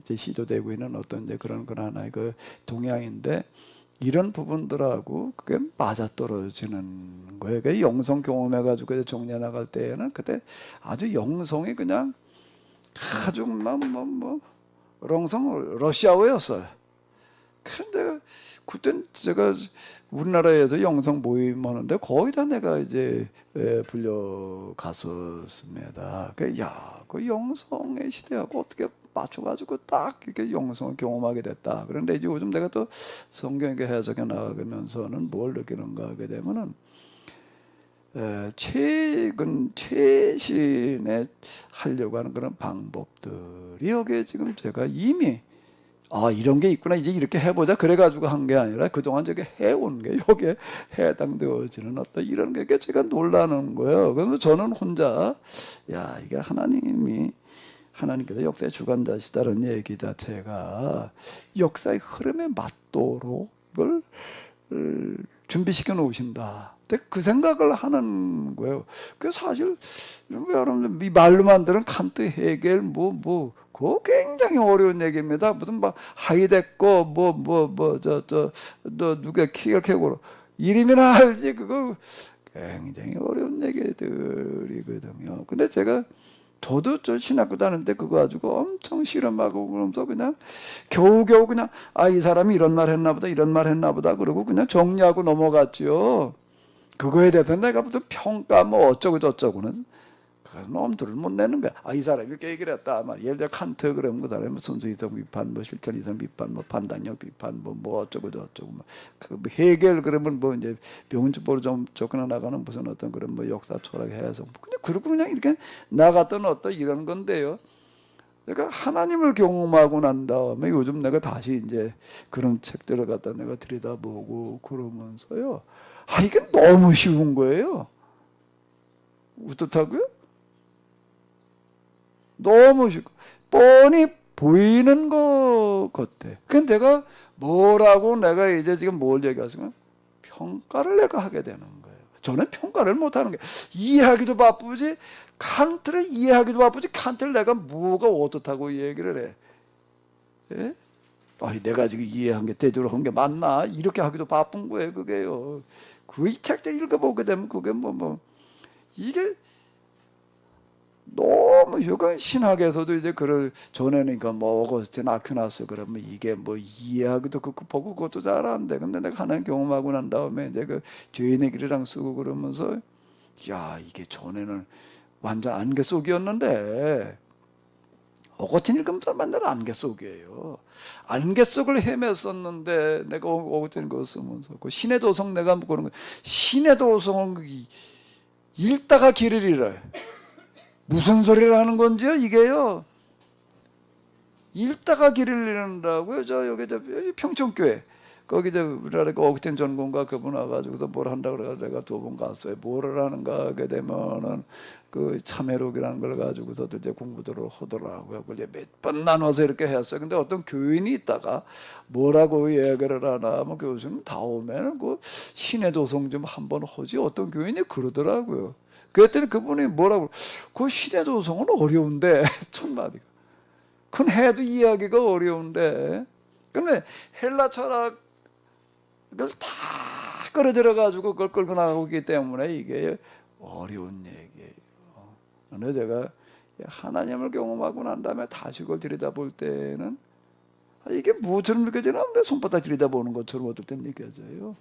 이제 시도되고 있는 어떤 이제 그런 하나의 그 동향인데. 이런 부분들하고 그게 맞아떨어지는 거예요. 그 영성 경험해가지고 정리해 나갈 때에는 그때 아주 영성이 그냥 아주 영성 러시아어였어요. 근데 그땐 제가 우리나라에서 영성 모임하는데 거의 다 내가 이제 불려갔었습니다. 그 영성의 시대하고 어떻게 맞춰가지고 딱 이렇게 영성을 경험하게 됐다. 그런데 이제 요즘 내가 또 성경 해석해 나가면서는 뭘 느끼는가 하게 되면은 최신에 하려고 하는 그런 방법들이 여기에 지금 제가 이미 아 이런 게 있구나 이제 이렇게 해보자 그래가지고 한 게 아니라 그동안 저게 해온 게 요게 해당되어지는 어떤 이런 게 제가 놀라는 거예요. 그래서 저는 혼자 야 이게 하나님께서 역사의 주관자시다는 얘기 자체가 역사의 흐름에 맞도록 이걸 준비시켜 놓으신다. 그 생각을 하는 거예요. 그 사실 여러분 이 말로만 들은 칸트, 헤겔 그거 굉장히 어려운 얘기입니다. 무슨 막 하이데거 누가 키겔케고로 이름이나 알지 그거 굉장히 어려운 얘기들이거든요. 근데 저도 저 신학교 다닐 때 그거 가지고 엄청 실험하고 그러면서 그냥 겨우겨우 그냥 이 사람이 이런 말 했나 보다 이런 말 했나 보다 그러고 그냥 정리하고 넘어갔죠. 그거에 대해서 내가 무슨 평가 어쩌고 저쩌고는 그건 엄두를 못 내는 거야. 이 사람이 이렇게 얘기를 했다. 예를 들어 칸트 그러면 그 사람이 순수이성 비판, 실천이성 비판, 판단력 비판, 어쩌고 저쩌고 그 헤겔 그러면 이제 병원집보로 좀 접근해 나가는 무슨 어떤 그런 역사 철학 해석 그냥 이렇게 나갔던 어떤 이런 건데요. 내가 하나님을 경험하고 난 다음에 요즘 내가 다시 이제 그런 책들을 갖다 내가 들여다보고 그러면서요. 이게 너무 쉬운 거예요. 어떻다고요? 너무 쉽고 뻔히 보이는 것 같아. 근데 내가 뭐라고 내가 이제 지금 뭘 얘기하시면 평가를 내가 하게 되는 거예요. 저는 평가를 못하는 게 이해하기도 바쁘지 칸트를 이해하기도 바쁘지 칸트를 내가 뭐가 어떻다고 얘기를 해? 예? 내가 지금 이해한 게 제대로 한 게 맞나? 이렇게 하기도 바쁜 거예요. 그게요. 이 책들 읽어보게 되면 그게 이게 너무 이거 신학에서도 이제 그걸 전에니까 어거스틴 아퀴나스 그러면 이게 이해하기도 급급하고 그것도 잘하는데 근데 내가 하나님 경험하고 난 다음에 이제 그 죄인의 길이랑 쓰고 그러면서 야 이게 전에는 완전 안개 속이었는데 어거틴 읽으면서 맨날 안개 속이에요. 안개 속을 헤맸었는데 내가 어거틴 그거 쓰면서 그 신의 도성 내가 그런 거 신의 도성을 읽다가 길을 잃어요. 무슨 소리를 하는 건지요 이게요. 읽다가 길을 잃는다고요. 여기 평촌교회 거기 우리나라 어거틴 전공가 그분 와가지고서 뭘 한다 그래가지고 내가 2번 갔어요. 뭐를 하는가 하게 되면은 그 참회록이라는 걸 가지고서도 이제 공부들을 하더라고요. 그걸 몇 번 나눠서 이렇게 했어요. 근데 어떤 교인이 있다가 뭐라고 얘기를 하나 교수님 다음에는 그 신의 도성 좀 한번 하지 어떤 교인이 그러더라고요. 그랬더니 그분이 뭐라고 그 신의 도성은 어려운데 첫 마디가 그건 해도 이해하기가 어려운데 근데 헬라 철학을 다 끌어들여 가지고 그걸 끌고 나가기 때문에 이게 어려운 얘기예요. 근데 제가 하나님을 경험하고 난 다음에 다시 그걸 들여다볼 때는 이게 무엇처럼 느껴지나? 내 손바닥 들여다보는 것처럼 어떨 땐 느껴져요.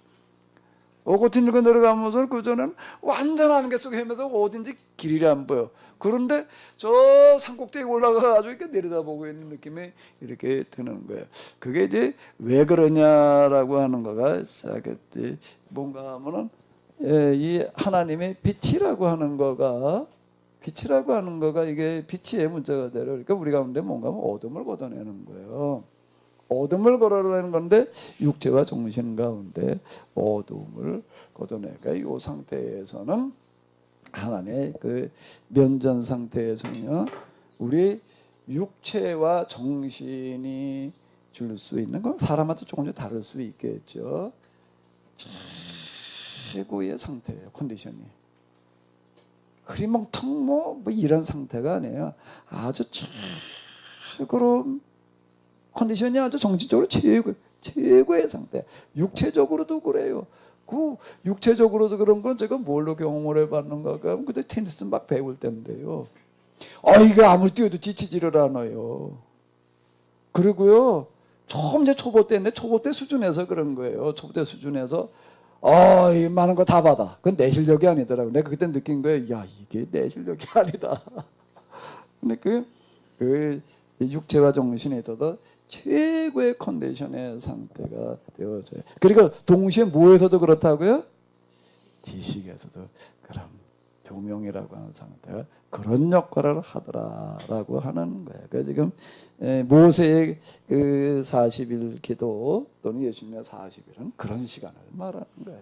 어거틴 읽고 내려가면서 그전에는 완전 안개 속에 헤매서 어딘지 길이 안 보여. 그런데 저 산꼭대기에 올라가가지고 이렇게 내려다보고 있는 느낌이 이렇게 드는 거예요. 그게 이제 왜 그러냐라고 하는 거가 뭔가 하면은 이 하나님의 빛이라고 하는 거가 이게 빛의 문자가 되려 그러니까 우리 가운데 뭔가 어둠을 걷어내는 거예요. 어둠을 걷어내는 건데 육체와 정신 가운데 어둠을 걷어내니까 이 상태에서는 하나님의 그 면전 상태에서는요 우리 육체와 정신이 줄 수 있는 건 사람마다 조금씩 다를 수 있겠죠. 최고의 상태예요. 컨디션이. 흐리멍텅 이런 상태가 아니에요. 아주 최고로 컨디션이 아주 정신적으로 최고의 상태. 육체적으로도 그래요. 그 육체적으로도 그런 건 제가 뭘로 경험을 해봤는가 하면 그때 테니스 막 배울 때인데요. 이게 아무리 뛰어도 지치지를 않아요. 그리고요 처음 이제 초보 때인데 초보 때 수준에서 그런 거예요. 초보 때 수준에서 이 많은 거 다 받아. 그건 내 실력이 아니더라고. 내가 그때 느낀 거예요. 야 이게 내 실력이 아니다. 근데 그 육체와 정신에 있어서 최고의 컨디션의 상태가 되어져요. 그리고 동시에 뭐에서도 그렇다고요? 지식에서도 그럼 조명이라고 하는 상태가 그런 역할을 하더라라고 하는 거예요. 그래서 지금 모세의 그 40일 기도 또는 예수님의 40일은 그런 시간을 말하는 거예요.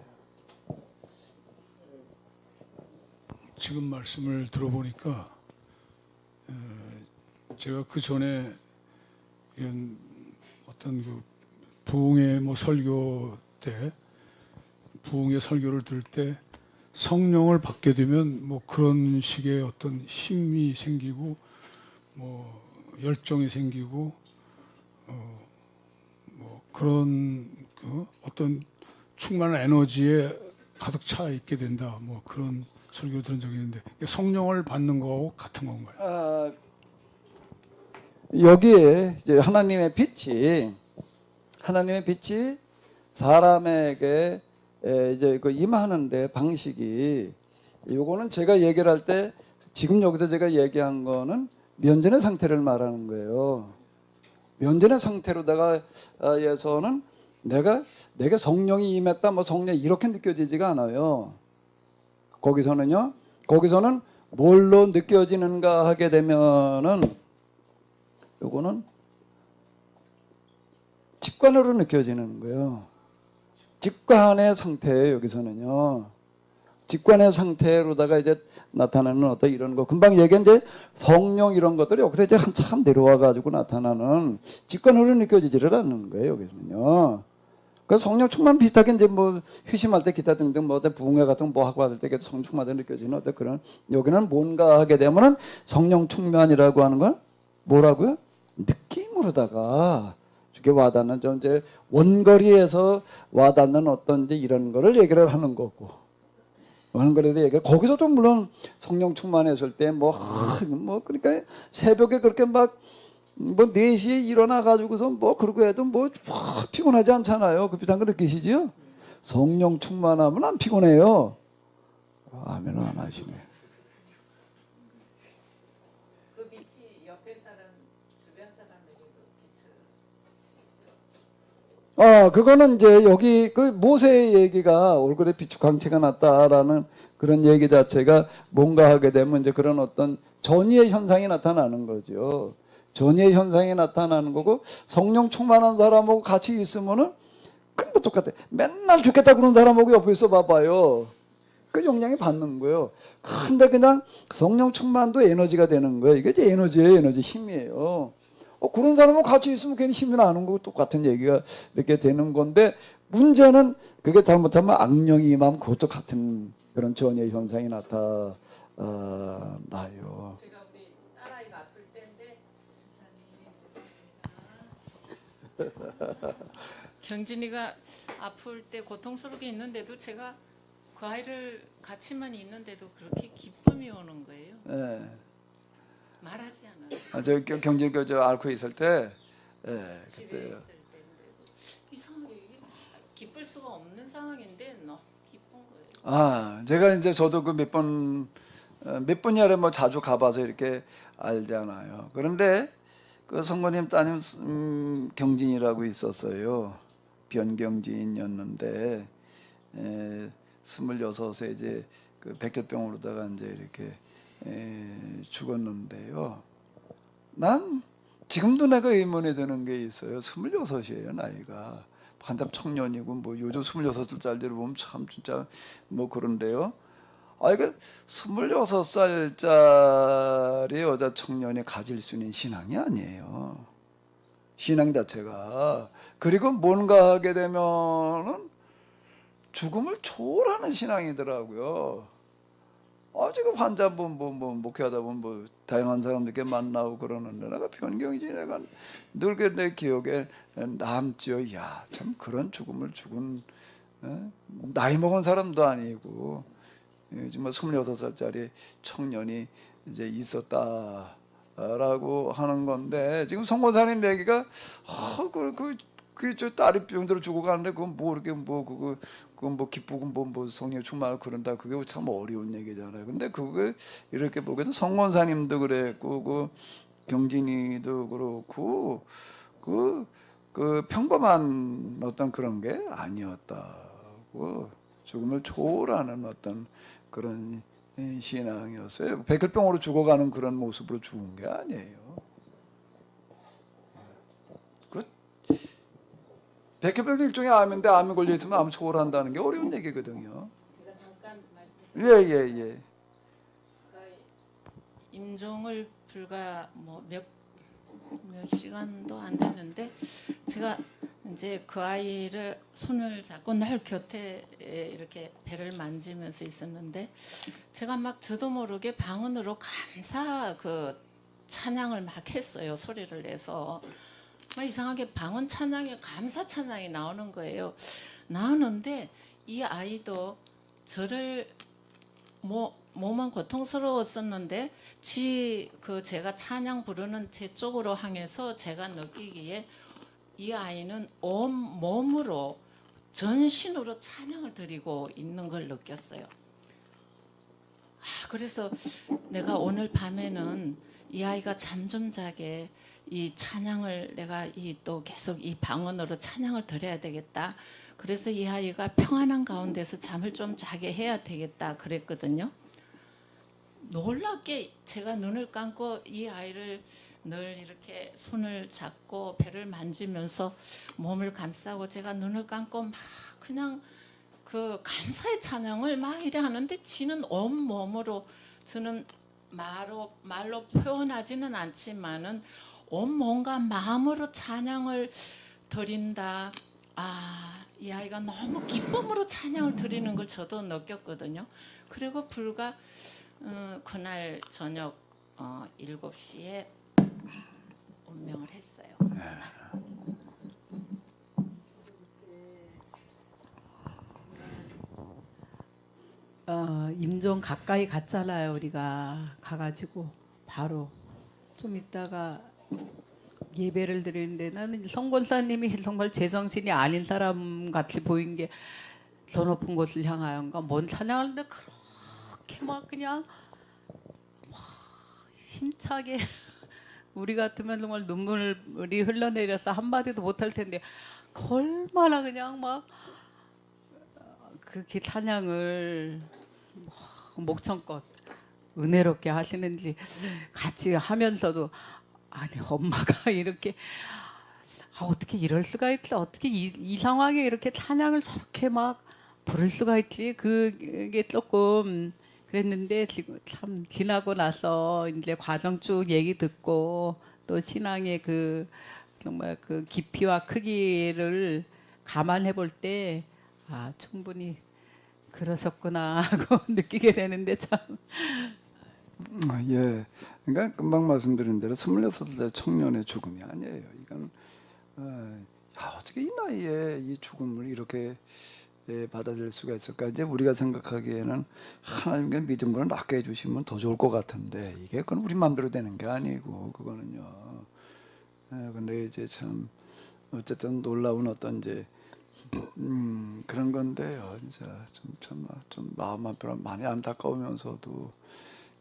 지금 말씀을 들어보니까 제가 그 전에 이런 어떤 그 부흥의 뭐 설교 때 부흥의 설교를 들을 때 성령을 받게 되면 뭐 그런 식의 어떤 힘이 생기고 뭐 열정이 생기고 뭐 그런 그 어떤 충만한 에너지에 가득 차 있게 된다. 뭐 그런 설교 들은 적이 있는데 성령을 받는 거하고 같은 건가요? 여기에 이제 하나님의 빛이 사람에게 이제 그 임하는데 방식이 요거는 제가 얘기를 할 때 지금 여기서 제가 얘기한 거는 면전의 상태를 말하는 거예요. 면전의 상태로다가 에서는 내가 성령이 임했다 뭐 성령 이렇게 느껴지지가 않아요. 거기서는 뭘로 느껴지는가 하게 되면은 요거는 직관으로 느껴지는 거예요. 직관의 상태예요. 여기서는요. 직관의 상태로다가 이제 나타나는 어떤 이런 거 금방 얘기했는데 성령 이런 것들이 여기서 이제 한참 내려와 가지고 나타나는 직관으로 느껴지지를 않는 거예요. 여기서는요. 그래서 성령 충만 비슷하게 이제 뭐 회심할 때 기타 등등 뭐 부흥회 같은 거 뭐 하고 할 때 성령 충만에 느껴지는 어떤 그런 여기는 뭔가 하게 되면은 성령 충만이라고 하는 건 뭐라고요? 느낌으로다가 이렇게 와닿는 좀 이제 원거리에서 와닿는 어떤 이제 이런 거를 얘기를 하는 거고 원거리에서 얘기 거기서도 물론 성령 충만했을 때 뭐 그러니까 새벽에 그렇게 막 뭐 4시에 일어나 가지고서 뭐 그러고 해도 뭐 피곤하지 않잖아요. 그 비슷한 거 느끼시죠? 성령 충만하면 안 피곤해요. 아멘은 안 하시네. 그 빛이 옆에 사람, 주변 사람에게도 빛을. 그거는 이제 여기 그 모세의 얘기가 얼굴에 빛이 광채가 났다라는 그런 얘기 자체가 뭔가 하게 되면 이제 그런 어떤 전이의 현상이 나타나는 거죠. 전이의 현상이 나타나는 거고 성령 충만한 사람하고 같이 있으면은 그건 뭐 똑같아. 맨날 죽겠다 그런 사람하고 옆에 있어 봐봐요. 그 영향이 받는 거예요. 근데 그냥 성령 충만도 에너지가 되는 거예요. 이게 이제 에너지예요. 에너지 힘이에요. 그런 사람하고 같이 있으면 괜히 힘이 나는 거고 똑같은 얘기가 이렇게 되는 건데 문제는 그게 잘못하면 악령이 임하면 그것도 같은 그런 전이의 현상이 나타나요. 제가 우리 딸아이가 아플 때인데 경진이가 아플 때 고통스럽게 있는데도 제가 그 아이를 같이만 있는데도 그렇게 기쁨이 오는 거예요. 예. 말하지 않아요. 저 경진 저 앓고 있을 때, 집에 그때 있을 때인데도 이상하게 기쁠 수가 없는 상황인데 너무 기쁜 거예요. 제가 이제 저도 그 몇 번이 아니라 뭐 자주 가봐서 이렇게 알잖아요. 그런데 그 성모님 따님 경진이라고 있었어요. 변경진이었는데 26에 이제 그 백혈병으로다가 이제 이렇게 죽었는데요. 난 지금도 내가 의문이 드는 게 있어요. 26이에요 나이가. 한참 청년이고 뭐 요즘 26살짜리를 보면 참 진짜 뭐 그런데요. 이게 26살짜리 여자 청년이 가질 수 있는 신앙이 아니에요. 신앙 자체가. 그리고 뭔가 하게 되면은 죽음을 초월하는 신앙이더라고요. 지금 환자 목회하다 보면 뭐 다양한 사람들께 만나고 그러는데 내가 변경이지 내가 늘 내 기억에 남지요. 야, 참 그런 죽음을 죽은 나이 먹은 사람도 아니고 정말 26살짜리 청년이 이제 있었다라고 하는 건데 지금 성모사님 얘기가 저 딸이 병들어 죽어가는데 그건 뭐 이렇게 그건 뭐 기쁘고 뭐 성령 충만하고 그런다 그게 참 어려운 얘기잖아요. 근데 그게 이렇게 보게도 성권사님도 그랬고 그 경진이도 그렇고 그 평범한 어떤 그런 게 아니었다고 죽음을 초월하는 어떤 그런 신앙이었어요. 백혈병으로 죽어가는 그런 모습으로 죽은 게 아니에요. 그 백혈병이 일종의 암인데 암에 걸려 있으면 암 초월한다는 게 어려운 얘기거든요. 제가 잠깐 말씀드릴게요. 예. 임종을 불과 몇 시간도 안 됐는데 제가 이제 그 아이를 손을 잡고 날 곁에 이렇게 배를 만지면서 있었는데 제가 막 저도 모르게 방언으로 감사 그 찬양을 막 했어요. 소리를 내서 막 이상하게 방언 찬양에 감사 찬양이 나오는 거예요. 나오는데 이 아이도 저를 몸은 고통스러웠었는데 제가 찬양 부르는 제 쪽으로 향해서 제가 느끼기에 이 아이는 온 몸으로 전신으로 찬양을 드리고 있는 걸 느꼈어요. 그래서 내가 오늘 밤에는 이 아이가 잠 좀 자게 이 찬양을 내가 또 계속 이 방언으로 찬양을 드려야 되겠다. 그래서 이 아이가 평안한 가운데서 잠을 좀 자게 해야 되겠다 그랬거든요. 놀랍게 제가 눈을 감고 이 아이를 늘 이렇게 손을 잡고 배를 만지면서 몸을 감싸고 제가 눈을 감고 막 그냥 그 감사의 찬양을 막 이래 하는데 지는 온 몸으로 저는 말로 표현하지는 않지만은 온 몸과 마음으로 찬양을 드린다. 이 아이가 너무 기쁨으로 찬양을 드리는 걸 저도 느꼈거든요. 그리고 불과 그날 저녁 7시에 운명을 했어요. 임종 가까이 갔잖아요. 우리가 가가지고 바로 좀 있다가 예배를 드리는데 나는 성권사님이 정말 제정신이 아닌 사람 같이 보인 게 더 높은 곳을 향하여인가 뭔 찬양하는데 그렇게 막 그냥 힘차게 우리 같으면 정말 눈물이 흘러내려서 한마디도 못할 텐데 얼마나 그냥 막 그렇게 찬양을 목청껏 은혜롭게 하시는지 같이 하면서도 아니 엄마가 이렇게 어떻게 이럴 수가 있지, 어떻게 이 상황에 이렇게 찬양을 저렇게 막 부를 수가 있지, 그게 조금 그랬는데 지금 참 지나고 나서 이제 과정 쭉 얘기 듣고 또 신앙의 그 정말 그 깊이와 크기를 감안해 볼 때 충분히 그러셨구나 하고 느끼게 되는데 참. 예. 그러니까 금방 말씀드린 대로 26살 청년의 죽음이 아니에요. 이건 어떻게 이 나이에 이 죽음을 이렇게 받아들일 수가 있을까? 이제 우리가 생각하기에는 하나님께 믿음을 낳게 해주시면 더 좋을 것 같은데 이게 그건 우리 마음대로 되는 게 아니고 그거는요. 근데 이제 참 어쨌든 놀라운 어떤 이제 그런 건데요. 진짜 좀 마음 한편 많이 안타까우면서도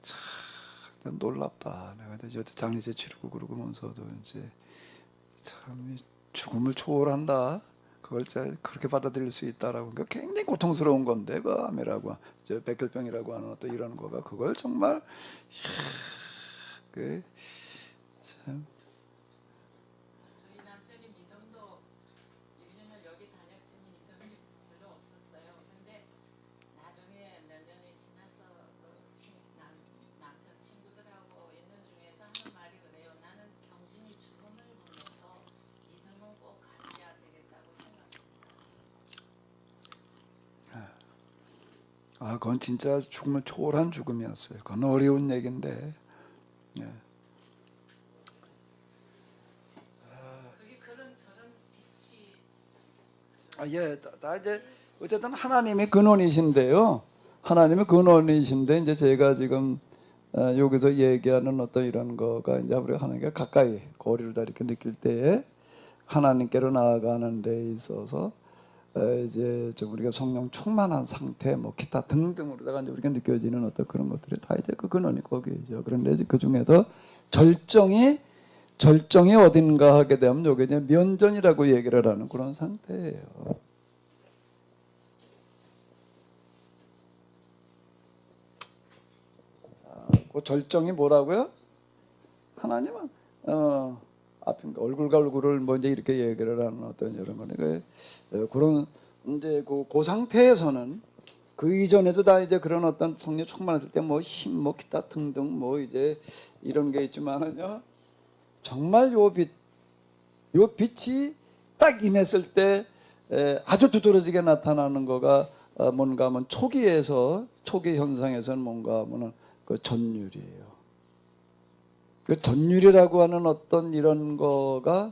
참 놀랍다. 내가 이제 장례제 치르고 그러면서도 이제 참 죽음을 초월한다. 그걸 그렇게 받아들일 수 있다라고 그러니까 굉장히 고통스러운 건데 그 암이라고 이제 백혈병이라고 하는 어떤 이런 거가 그걸 정말 그 참. 저희 남편이 믿음도 1년을 여기 다녔지만 믿음이 별로 없었어요. 근데 나중에 몇 년이 지나서 남편 친구들하고 있는 중에서 하는 말이 그래요. 나는 경진이 죽음을 보면서 믿음은 꼭 가져야 되겠다고 생각합니다. 그건 진짜 죽음을 초월한 죽음이었어요. 그건 어려운 얘기인데. 예. 그게 그런 저런 빛이 예, 다 이제 어쨌든 하나님의 근원이신데요. 하나님의 근원이신데 이제 제가 지금 여기서 얘기하는 어떤 이런 거가 이제 우리가 하나님과 가까이 거리를 다 이렇게 느낄 때에 하나님께로 나아가는 데 있어서 이제 좀 우리가 성령 충만한 상태, 뭐 기타 등등으로다가 이제 우리가 느껴지는 어떤 그런 것들이 다 이제 그 근원이 거기죠. 그런데 이제 그 중에서 절정이 어딘가 하게 되면 요게 이제 면전이라고 얘기를 하는 그런 상태예요. 그 절정이 뭐라고요? 하나님은 앞인가 얼굴과 얼굴을 뭐 이제 이렇게 얘기를 하는 어떤 이런 거니까 그런 이제 그 상태에서는 그 이전에도 다 이제 그런 어떤 성령 충만했을 때 뭐 힘, 뭐 기타 등등 뭐 이제 이런 게 있지만은요 정말 요 빛이 딱 임했을 때 아주 두드러지게 나타나는 거가 뭔가 하면 초기 현상에서는 뭔가 하면은 그 전율이에요. 그 전율이라고 하는 어떤 이런 거가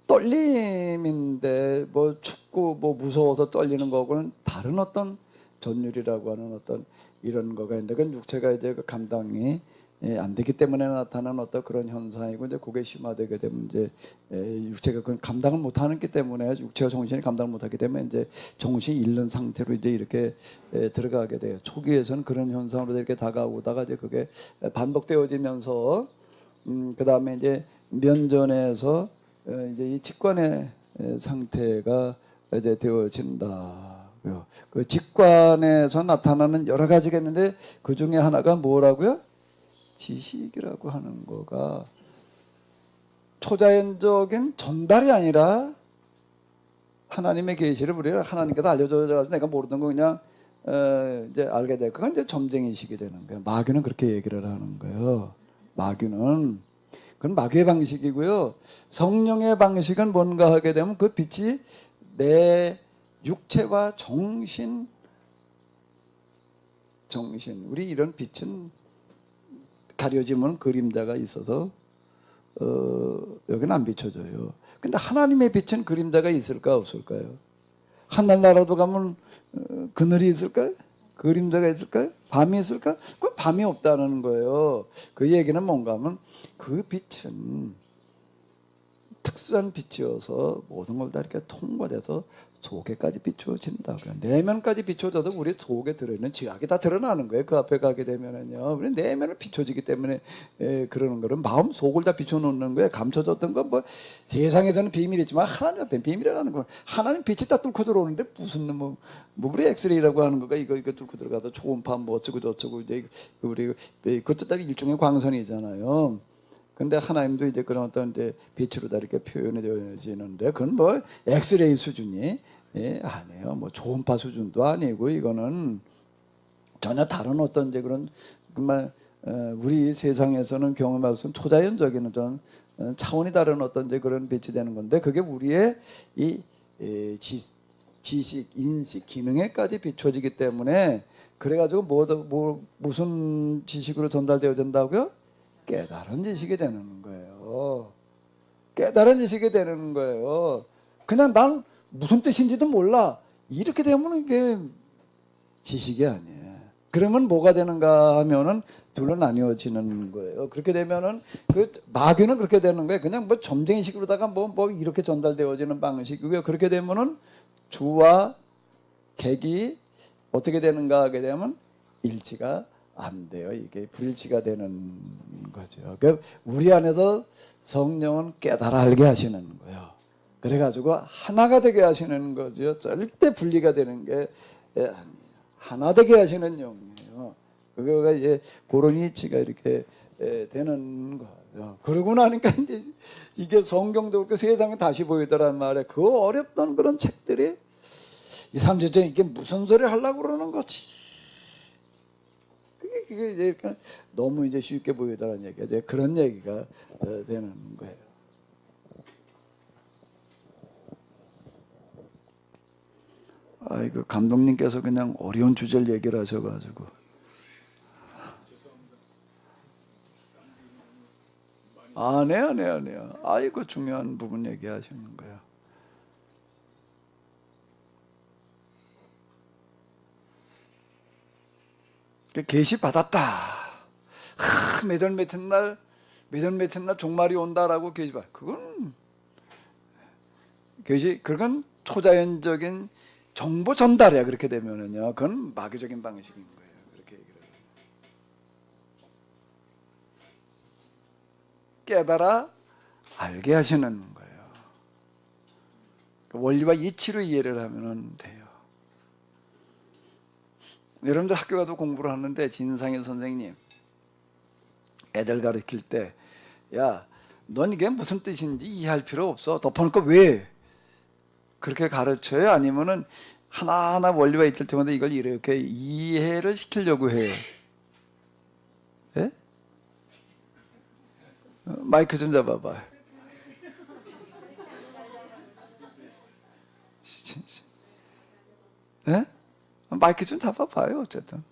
떨림인데 뭐 춥고 뭐 무서워서 떨리는 거고는 다른 어떤 전율이라고 하는 어떤 이런 거가 있는데 그건 육체가 이제 그 감당이 안 되기 때문에 나타나는 어떤 그런 현상이고 이제 그게 심화되게 되면 이제 육체가 그 감당을 못 하기 때문에 육체와 정신이 감당을 못 하기 때문에 이제 정신이 잃는 상태로 이제 이렇게 들어가게 돼요. 초기에서는 그런 현상으로 이렇게 다가오다가 이제 그게 반복되어지면서 그 다음에 이제 면전에서 이제 이 직관의 상태가 이제 되어진다. 그 직관에서 나타나는 여러 가지가 있는데 그 중에 하나가 뭐라고요? 지식이라고 하는 거가 초자연적인 전달이 아니라 하나님의 계시를 우리가 하나님께서 알려줘가지고 내가 모르던 거 그냥 이제 알게 돼. 그건 이제 점쟁이식이 되는 거예요. 마귀는 그렇게 얘기를 하는 거예요. 마귀는 그건 마귀의 방식이고요. 성령의 방식은 뭔가 하게 되면 그 빛이 내 육체와 정신 우리 이런 빛은 가려지면 그림자가 있어서 여기는 안 비춰져요. 근데 하나님의 빛은 그림자가 있을까 없을까요? 하늘나라도 가면 그늘이 있을까요? 그림자가 있을까요? 밤이 있을까? 그 밤이 없다는 거예요. 그 얘기는 뭔가 하면 그 빛은 특수한 빛이어서 모든 걸 다 이렇게 통과돼서 속에까지 비춰진다고요. 내면까지 비춰져도 우리 속에 들어있는 죄악이 다 드러나는 거예요. 그 앞에 가게 되면은요. 우리 내면을 비춰지기 때문에 그러는 거는 마음 속을 다 비춰놓는 거예요. 감춰졌던 건 뭐 세상에서는 비밀이지만 하나님 앞에 비밀이라는 거. 하나님 빛이 다 뚫고 들어오는데 무슨 뭐 우리 엑스레이라고 하는 거가 이거 뚫고 들어가서 초음파 뭐 어쩌고 저쩌고 이제 우리 그것도 다 일종의 광선이잖아요. 근데 하나님도 이제 그런 어떤 이제 빛으로 다 이렇게 표현이 되어지는데 그건 뭐 엑스레이 수준이 아니에요. 뭐 초음파 수준도 아니고 이거는 전혀 다른 어떤 이제 그런 정말 우리 세상에서는 경험할 수 없는 초자연적인 어떤 차원이 다른 어떤 이제 그런 빛이 되는 건데 그게 우리의 이 지식, 인식, 기능에까지 비춰지기 때문에 그래가지고 무슨 지식으로 전달되어진다고요? 깨달은 지식이 되는 거예요. 깨달은 지식이 되는 거예요. 그냥 난 무슨 뜻인지도 몰라. 이렇게 되면 이게 지식이 아니에요. 그러면 뭐가 되는가 하면은 둘로 나뉘어지는 거예요. 그렇게 되면은 그 마귀는 그렇게 되는 거예요. 그냥 뭐 점쟁이식으로다가 뭐 이렇게 전달되어지는 방식이고요. 그렇게 되면은 주와 객이 어떻게 되는가 하게 되면 일치가 안 돼요. 이게 불일치가 되는 거죠. 그러니까 우리 안에서 성령은 깨달아 알게 하시는 거예요. 그래가지고 하나가 되게 하시는 거죠. 절대 분리가 되는 게 아니에요. 하나 되게 하시는 영이에요. 그거가 이제 그런 이치가 이렇게 되는 거예요. 그러고 나니까 이제 이게 성경도 그렇고 세상에 다시 보이더란 말이에요. 그 어렵던 그런 책들이 2, 3주 전에 이게 무슨 소리 하려고 그러는 거지. 그게 이제 너무 이제 쉽게 보이더라는 얘기가 이제 그런 얘기가 되는 거예요. 아이고 감독님께서 그냥 어려운 주제를 얘기를 하셔가지고 아니에요. 아이고 중요한 부분 얘기하시는 거예요. 계시 받았다. 매달 며칠 날 종말이 온다라고 계시 받. 그건 초자연적인 정보 전달이야. 그렇게 되면은요. 그건 마귀적인 방식인 거예요. 그렇게 얘기를 해요. 깨달아 알게 하시는 거예요. 원리와 이치로 이해를 하면 돼요. 여러분들 학교 가도 공부를 하는데 진상의 선생님 애들 가르칠 때, 야, 넌 이게 무슨 뜻인지 이해할 필요 없어. 덮어놓고 왜? 그렇게 가르쳐요? 아니면은 하나하나 원리가 있을 때마다 이걸 이렇게 이해를 시키려고 해요? 예? 마이크 좀 잡아봐. 예? 마이크 좀 잡아봐요. 어쨌든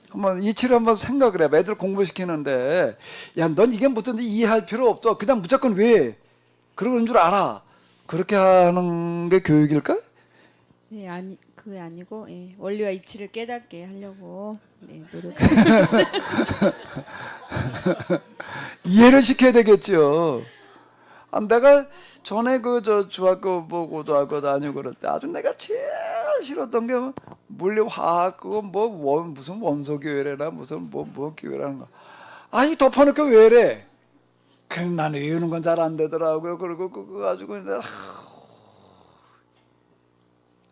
한번 이치를 한번 생각을 해. 애들 공부시키는데, 야, 넌 이게 무슨 이해할 필요 없어. 그냥 무조건 왜? 그러는 줄 알아. 그렇게 하는 게 교육일까? 네, 아니 그게 아니고 예, 원리와 이치를 깨닫게 하려고 네, 노력. 이해를 시켜야 되겠죠. 아, 내가 전에 그 저 중학교 뭐 고등학교 다니고 그럴 때 아주 내가 제일 싫었던 게 물리화학 그거 뭐 무슨 원소 교회래나 무슨 뭐 교회라는 거. 아니 덮어놓고 왜래? 그래 나는 외우는 건 잘 안 되더라고요. 그리고 그거 가지고 내가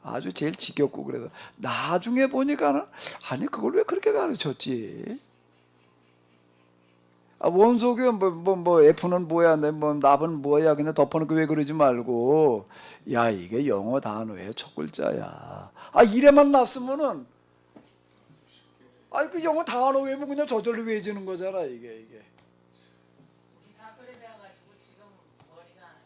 아주 제일 지겹고 그래서 나중에 보니까는 아니 그걸 왜 그렇게 가르쳤지? 아, 원소교 뭐 F는 뭐야, 뭐 납은 뭐야, 그냥 덮어놓고 왜 그러지 말고, 야 이게 영어 단어의 첫 글자야. 아 이래만 났으면은, 아 그 영어 단어 외우면 그냥 저절로 외워지는 거잖아 이게. 다 그래 배워가지고 지금 머리가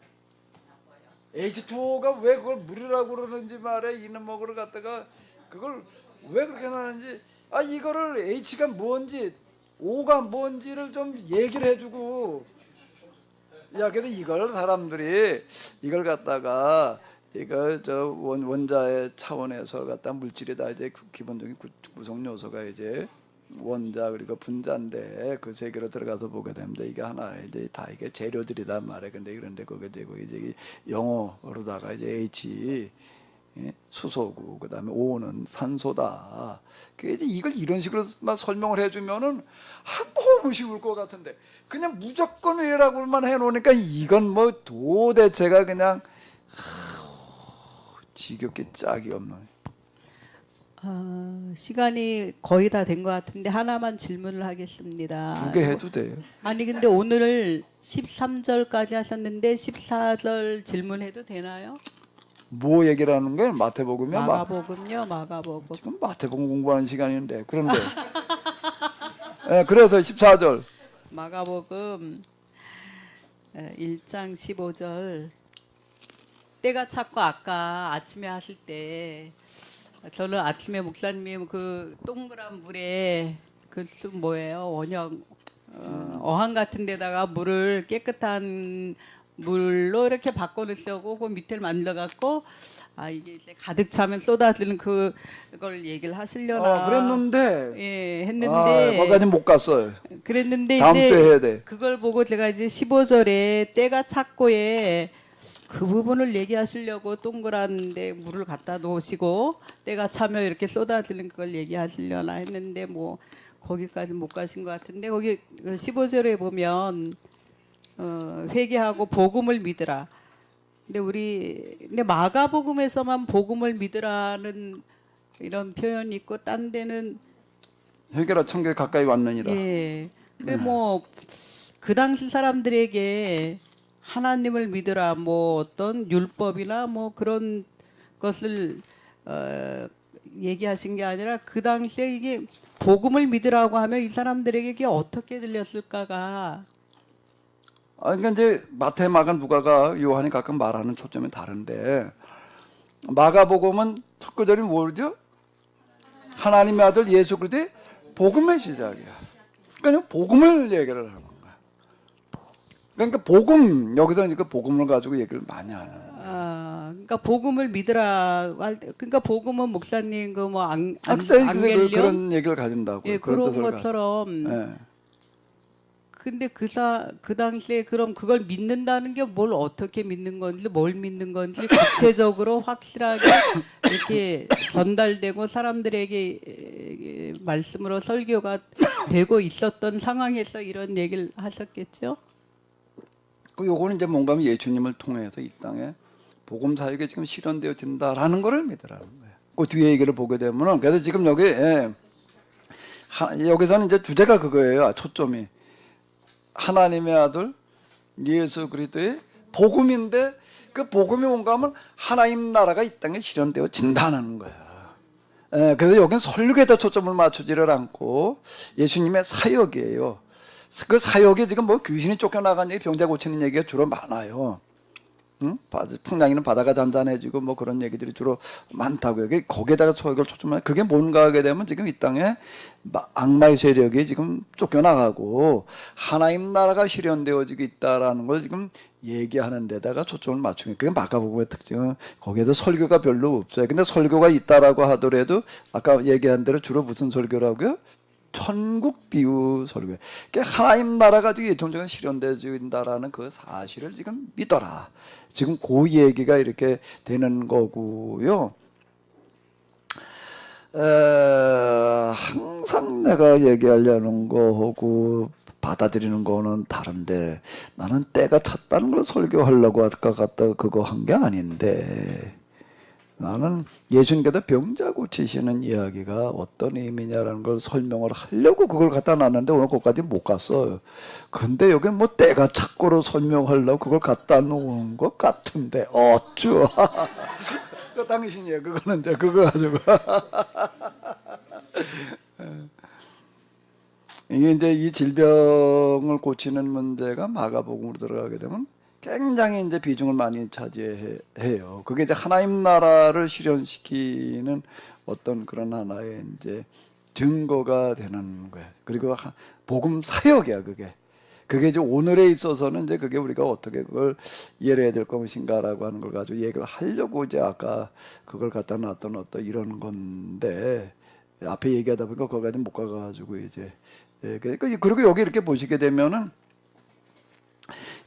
나빠요. H2O가 왜 그걸 물이라고 그러는지 말해. 이는 먹으러 갔다가 그걸 왜 그렇게 나는지, 아 이거를 H가 뭔지 O가 뭔지를 좀 얘기를 해주고, 야 그래도 이걸 사람들이 이걸 갖다가 이거 저 원자의 차원에서 갖다 물질이다 이제 기본적인 구성 요소가 이제 원자 그리고 분자인데 그 세계로 들어가서 보게 됩니다. 이게 하나 이제 다 이게 재료들이란 말이에요. 근데 그런데 거기에 되고 이제 영어로다가 이제 H 수소고 그다음에 O는 산소다. 그 이제 이걸 이런 식으로만 설명을 해주면은 너무 쉬울 것 같은데 그냥 무조건 왜라고만 해놓으니까 이건 뭐 도대체가 그냥 지겹게 짝이 없는. 시간이 거의 다 된 것 같은데 하나만 질문을 하겠습니다. 2개 해도 돼요. 아니 근데 오늘 13절까지 하셨는데 14절 질문해도 되나요? 뭐 얘기를 하는 거예요? 마태복음이요? 마가복음요, 마가복음. 지금 마태복음 공부하는 시간인데 그런데 네, 그래서 14절 마가복음 1장 15절 때가 찼고 아까 아침에 하실 때 저는 아침에 목사님이 그 동그란 물에 그 뭐예요 원형 어항 같은 데다가 물을 깨끗한 물로 이렇게 바꿔놓으려고 그 밑을 만들어갖고 아 이게 이제 가득 차면 쏟아지는 그걸 얘기를 하시려나 그랬는데 예 했는데 거기까지 못 갔어요. 그랬는데 다음 이제 주에 해야 돼. 그걸 보고 제가 이제 15절에 때가 찼고에 그 부분을 얘기하시려고 동그란데 물을 갖다 놓으시고 때가 차면 이렇게 쏟아지는 그걸 얘기하시려나 했는데 뭐 거기까지 못 가신 것 같은데 거기 15절에 보면 회개하고 복음을 믿으라. 근데 마가복음에서만 복음을 믿으라는 이런 표현이 있고 딴 데는 회개라 천국에 가까이 왔느니라. 예. 근데 뭐 그 당시 사람들에게 하나님을 믿으라 뭐 어떤 율법이나 뭐 그런 것을 얘기하신 게 아니라 그 당시에 이게 복음을 믿으라고 하면 이 사람들에게 이게 어떻게 들렸을까가 그러니까 이제 마태, 마가, 누가가 요한이 가끔 말하는 초점이 다른데 마가복음은 첫 구절이 뭐죠? 하나님의 아들 예수 그리스도의 복음의 시작이야. 그러니까 복음을 얘기를 하는 거야. 그러니까 복음 여기서 이제 그 복음을 가지고 얘기를 많이 하는 거야. 그러니까 복음을 믿으라 할 때, 그러니까 복음은 목사님 그 뭐 학생들이 그런 얘기를 가진다고. 예, 그런 것처럼. 예. 근데 그 당시에 그럼 그걸 믿는다는 게 뭘 어떻게 믿는 건지 뭘 믿는 건지 구체적으로 확실하게 이렇게 전달되고 사람들에게 말씀으로 설교가 되고 있었던 상황에서 이런 얘기를 하셨겠죠? 요거는 이제 뭔가 예수님을 통해서 이 땅에 복음 사역에 지금 실현되어진다라는 것을 믿으라는 거예요. 그 뒤에 얘기를 보게 되면은 그래서 지금 여기 여기서는 이제 주제가 그거예요. 초점이 하나님의 아들 예수 그리스도의 복음인데 그 복음이 뭔가 하면 하나님 나라가 이 땅에 실현되어진다는 거야. 그래서 여기는 설교에다 초점을 맞추지를 않고 예수님의 사역이에요. 그 사역이 지금 뭐 귀신이 쫓겨나간 얘기, 병자 고치는 얘기가 주로 많아요. 응? 풍랑이는 바다가 잔잔해지고 뭐 그런 얘기들이 주로 많다고요. 거기에다가 소액을 초점을 그게 뭔가 하게 되면 지금 이 땅에 악마의 세력이 지금 쫓겨나가고 하나님 나라가 실현되어지고 있다라는 걸 지금 얘기하는 데다가 초점을 맞추는 그게 마가복음의 특징은 거기에서 설교가 별로 없어요. 근데 설교가 있다라고 하더라도 아까 얘기한 대로 주로 무슨 설교라고요? 천국 비유 설교. 그러니까 하나님 나라가 지금 예통적으로 실현되어진다라는 그 사실을 지금 믿어라. 지금 그 얘기가 이렇게 되는 거고요. 항상 내가 얘기하려는 거하고 받아들이는 거는 다른데 나는 때가 찼다는 걸 설교하려고 아까 갔다 그거 한 게 아닌데 나는 예수님께서 병자 고치시는 이야기가 어떤 의미냐라는 걸 설명을 하려고 그걸 갖다 놨는데 오늘 거기까지 못 갔어요. 근데 여기 뭐 때가 찼고로 설명하려고 그걸 갖다 놓은 것 같은데 어쭈 그 당신이에요. 그거는 이제 그거 가지고 이게 이제 이 질병을 고치는 문제가 마가복음으로 들어가게 되면 굉장히 이제 비중을 많이 차지해요. 그게 이제 하나님 나라를 실현시키는 어떤 그런 하나의 이제 증거가 되는 거예요. 그리고 복음 사역이야 그게. 그게 이제 오늘에 있어서는 이제 그게 우리가 어떻게 그걸 이해해야 될 것인가라고 하는 걸 가지고 얘기를 하려고 이제 아까 그걸 갖다 놨던 어떤 이런 건데 앞에 얘기하다 보니까 거기까지 못 가가지고 이제 그리고 여기 이렇게 보시게 되면은.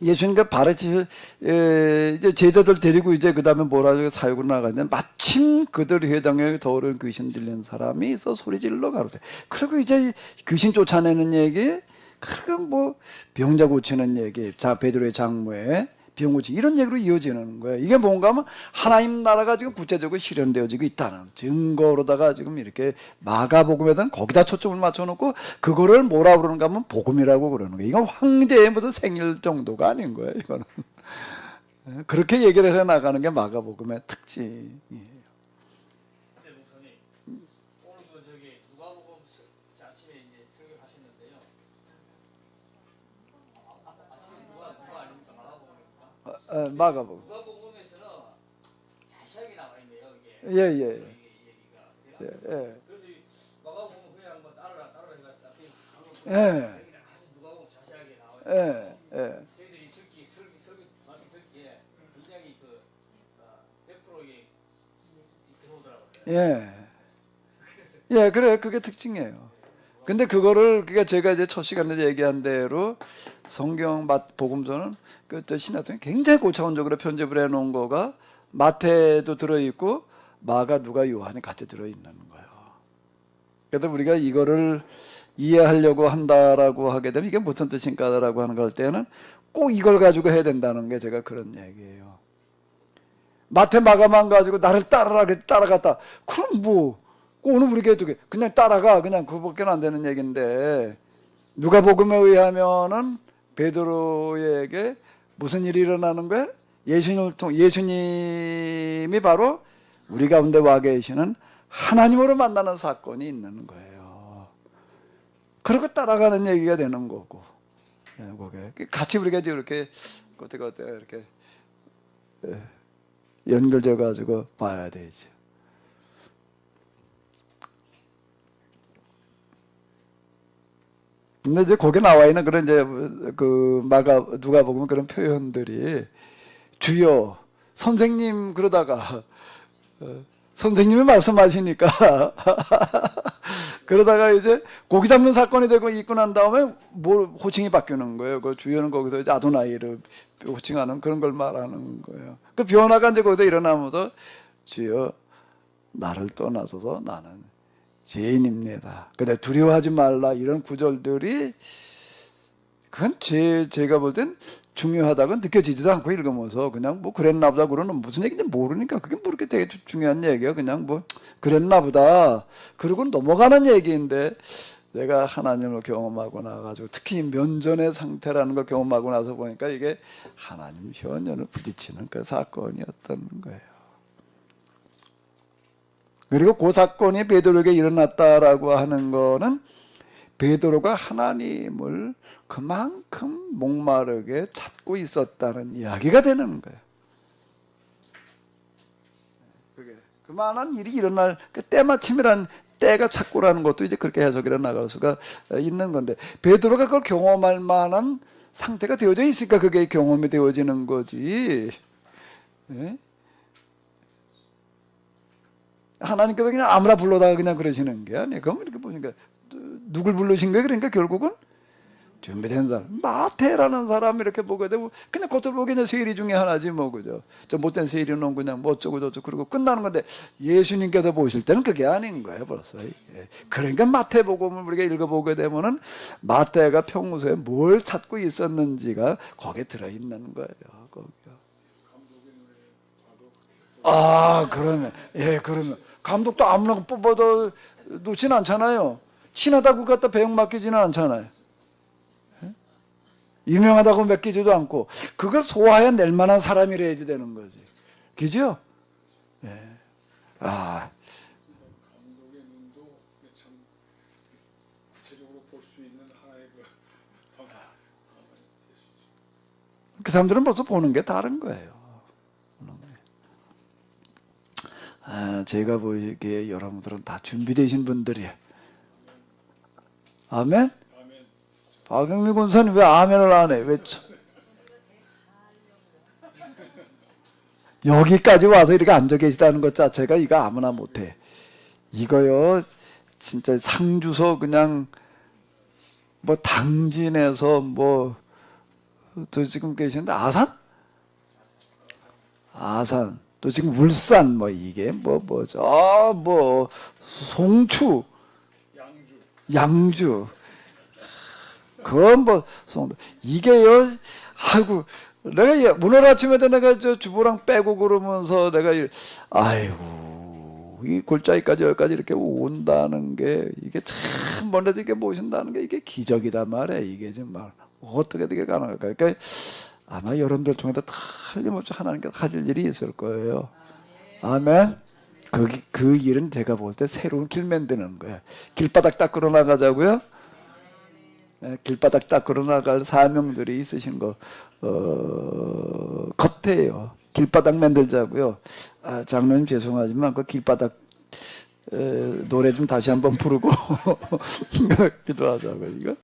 예수님과 바르시 이제 제자들 데리고 이제 그다음에 뭐라고 사역으로 나가는데 마침 그들 회당에 더러운 귀신 들린 사람이 있어 소리 질러 가로되. 그리고 이제 귀신 쫓아내는 얘기, 그리고 뭐 병자 고치는 얘기, 베드로의 장모에 병 고치 이런 얘기로 이어지는 거예요. 이게 뭔가 하면 하나님 나라가 지금 구체적으로 실현되어지고 있다는 증거로다가 지금 이렇게 마가복음에다는 거기다 초점을 맞춰놓고 그거를 뭐라 그러는가 하면 복음이라고 그러는 거예요. 이건 황제의 무슨 생일 정도가 아닌 거예요. 이거는 그렇게 얘기를 해 나가는 게 마가복음의 특징이에요. 근데 목사님 오늘 그 저기 누가복음 아침에 이제 설교하셨는데요. 아침에 누가 아닙니까? 마가복음입니까? 마가복음. 누가복음에서는 자세하게 나와 있네요. 이게 예. 얘기가 예. 그래서 이 마가복음 그냥 한번 따라라 해가 앞에 예. 아주 누가복음 자세하게 나와 있어요. 예. 저희들이 듣기 설교 말씀 듣기에 굉장히 그 100%에 들어오더라고요. 예, 그래, 그게 특징이에요. 근데 그거를, 그러니까 제가 이제 첫 시간에 얘기한 대로 성경 복음서는 그 신학생이 굉장히 고차원적으로 편집을 해놓은 거가 마태도 들어있고 마가, 누가, 요한이 같이 들어있는 거예요. 그래서 우리가 이거를 이해하려고 한다라고 하게 되면 이게 무슨 뜻인가라고 하는 걸 때는 꼭 이걸 가지고 해야 된다는 게 제가 그런 얘기예요. 마태, 마가만 가지고 나를 따라갔다. 그럼 뭐 오늘 우리가 그냥 따라가 그냥 그거밖에 안 되는 얘기인데 누가복음에 의하면은 베드로에게 무슨 일이 일어나는 거야? 예수님이 바로 우리 가운데 와 계시는 하나님으로 만나는 사건이 있는 거예요. 그리고 따라가는 얘기가 되는 거고, 그게 같이 우리가 이렇게 이렇게 연결돼 가지고 봐야 되죠. 근데 이제 거기 나와 있는 그런 이제 그 누가 보면 그런 표현들이 주여 선생님 그러다가 선생님이 말씀하시니까 그러다가 이제 고기 잡는 사건이 되고 있고 난 다음에 뭐 호칭이 바뀌는 거예요. 그 주여는 거기서 이제 아도나이를 호칭하는 그런 걸 말하는 거예요. 그 변화가 이제 거기서 일어나면서 주여 나를 떠나서서 나는 죄인입니다. 근데 두려워하지 말라 이런 구절들이 그건 제가 볼 땐 중요하다고 느껴지지도 않고 읽으면서 그냥 뭐 그랬나 보다 그러는 무슨 얘기인지 모르니까 그게 뭐 그렇게 되게 중요한 얘기야. 그냥 뭐 그랬나 보다 그러고 넘어가는 얘기인데 내가 하나님을 경험하고 나가지고 특히 면전의 상태라는 걸 경험하고 나서 보니까 이게 하나님 현현을 부딪히는 그 사건이었던 거예요. 그리고 그 사건이 베드로에게 일어났다라고 하는 거는 베드로가 하나님을 그만큼 목마르게 찾고 있었다는 이야기가 되는 거예요. 그게 그만한 일이 일어날 그 때마침이란 때가 착고라는 것도 이제 그렇게 해석이 나갈 수가 있는 건데 베드로가 그걸 경험할 만한 상태가 되어져 있으니까 그게 경험이 되어지는 거지. 예? 하나님께서 그냥 아무나 불러다가 그냥 그러시는 게 아니에요. 그럼 이렇게 보니까 누굴 부르신 거예요? 그러니까 결국은 준비된 사람, 마태라는 사람 이렇게 보게 되고 그냥 겉으로 보기에는 세리 중에 하나지 뭐 그죠. 저 못된 세리는 그냥 뭐 어쩌고 저쩌고 그러고 끝나는 건데 예수님께서 보실 때는 그게 아닌 거예요 벌써. 그러니까 마태복음을 우리가 읽어보게 되면은 마태가 평소에 뭘 찾고 있었는지가 거기에 들어있는 거예요. 거기요. 그러면 그러면 감독도 아무나 뽑아도 놓진 않잖아요. 친하다고 갖다 배역 맡기지는 않잖아요. 유명하다고 맡기지도 않고 그걸 소화해낼 만한 사람이래야지 되는 거지. 그죠? 감독의 눈도 참 구체적으로 볼 수 있는 하나의 그 사람들은 벌써 보는 게 다른 거예요. 제가 보기에 여러분들은 다 준비되신 분들이에요. 아멘? 박영미 군사님 왜 아멘을 안 해? 왜 여기까지 와서 이렇게 앉아 계시다는 것 자체가 이거 아무나 못해. 이거요 진짜 상주서 그냥 뭐 당진에서 뭐 또 지금 계시는데 아산 또 지금 울산 뭐 이게 뭐 송추 양주 그건 뭐 이게요. 아이고 내가 오늘 아침에도 내가 저 주부랑 빼고 그러면서 내가 아이고 이 골짜기까지 여기까지 이렇게 온다는 게 이게 참 멀리서 이렇게 모신다는 게 이게 기적이다 말이야. 이게 정말 어떻게 되게 가능할까? 그러니까 아마 여러분들 통해서 틀림없이 하나님께서 하실 일이 있을 거예요. 아멘. 그 일은 제가 볼 때 새로운 길 만드는 거야. 길바닥 닦으러 나가자고요. 길바닥 닦으러 나갈 사명들이 있으신 거 같아요. 길바닥 만들자고요. 장로님 죄송하지만 그 길바닥 노래 좀 다시 한번 부르고 기도하자고요. 이거.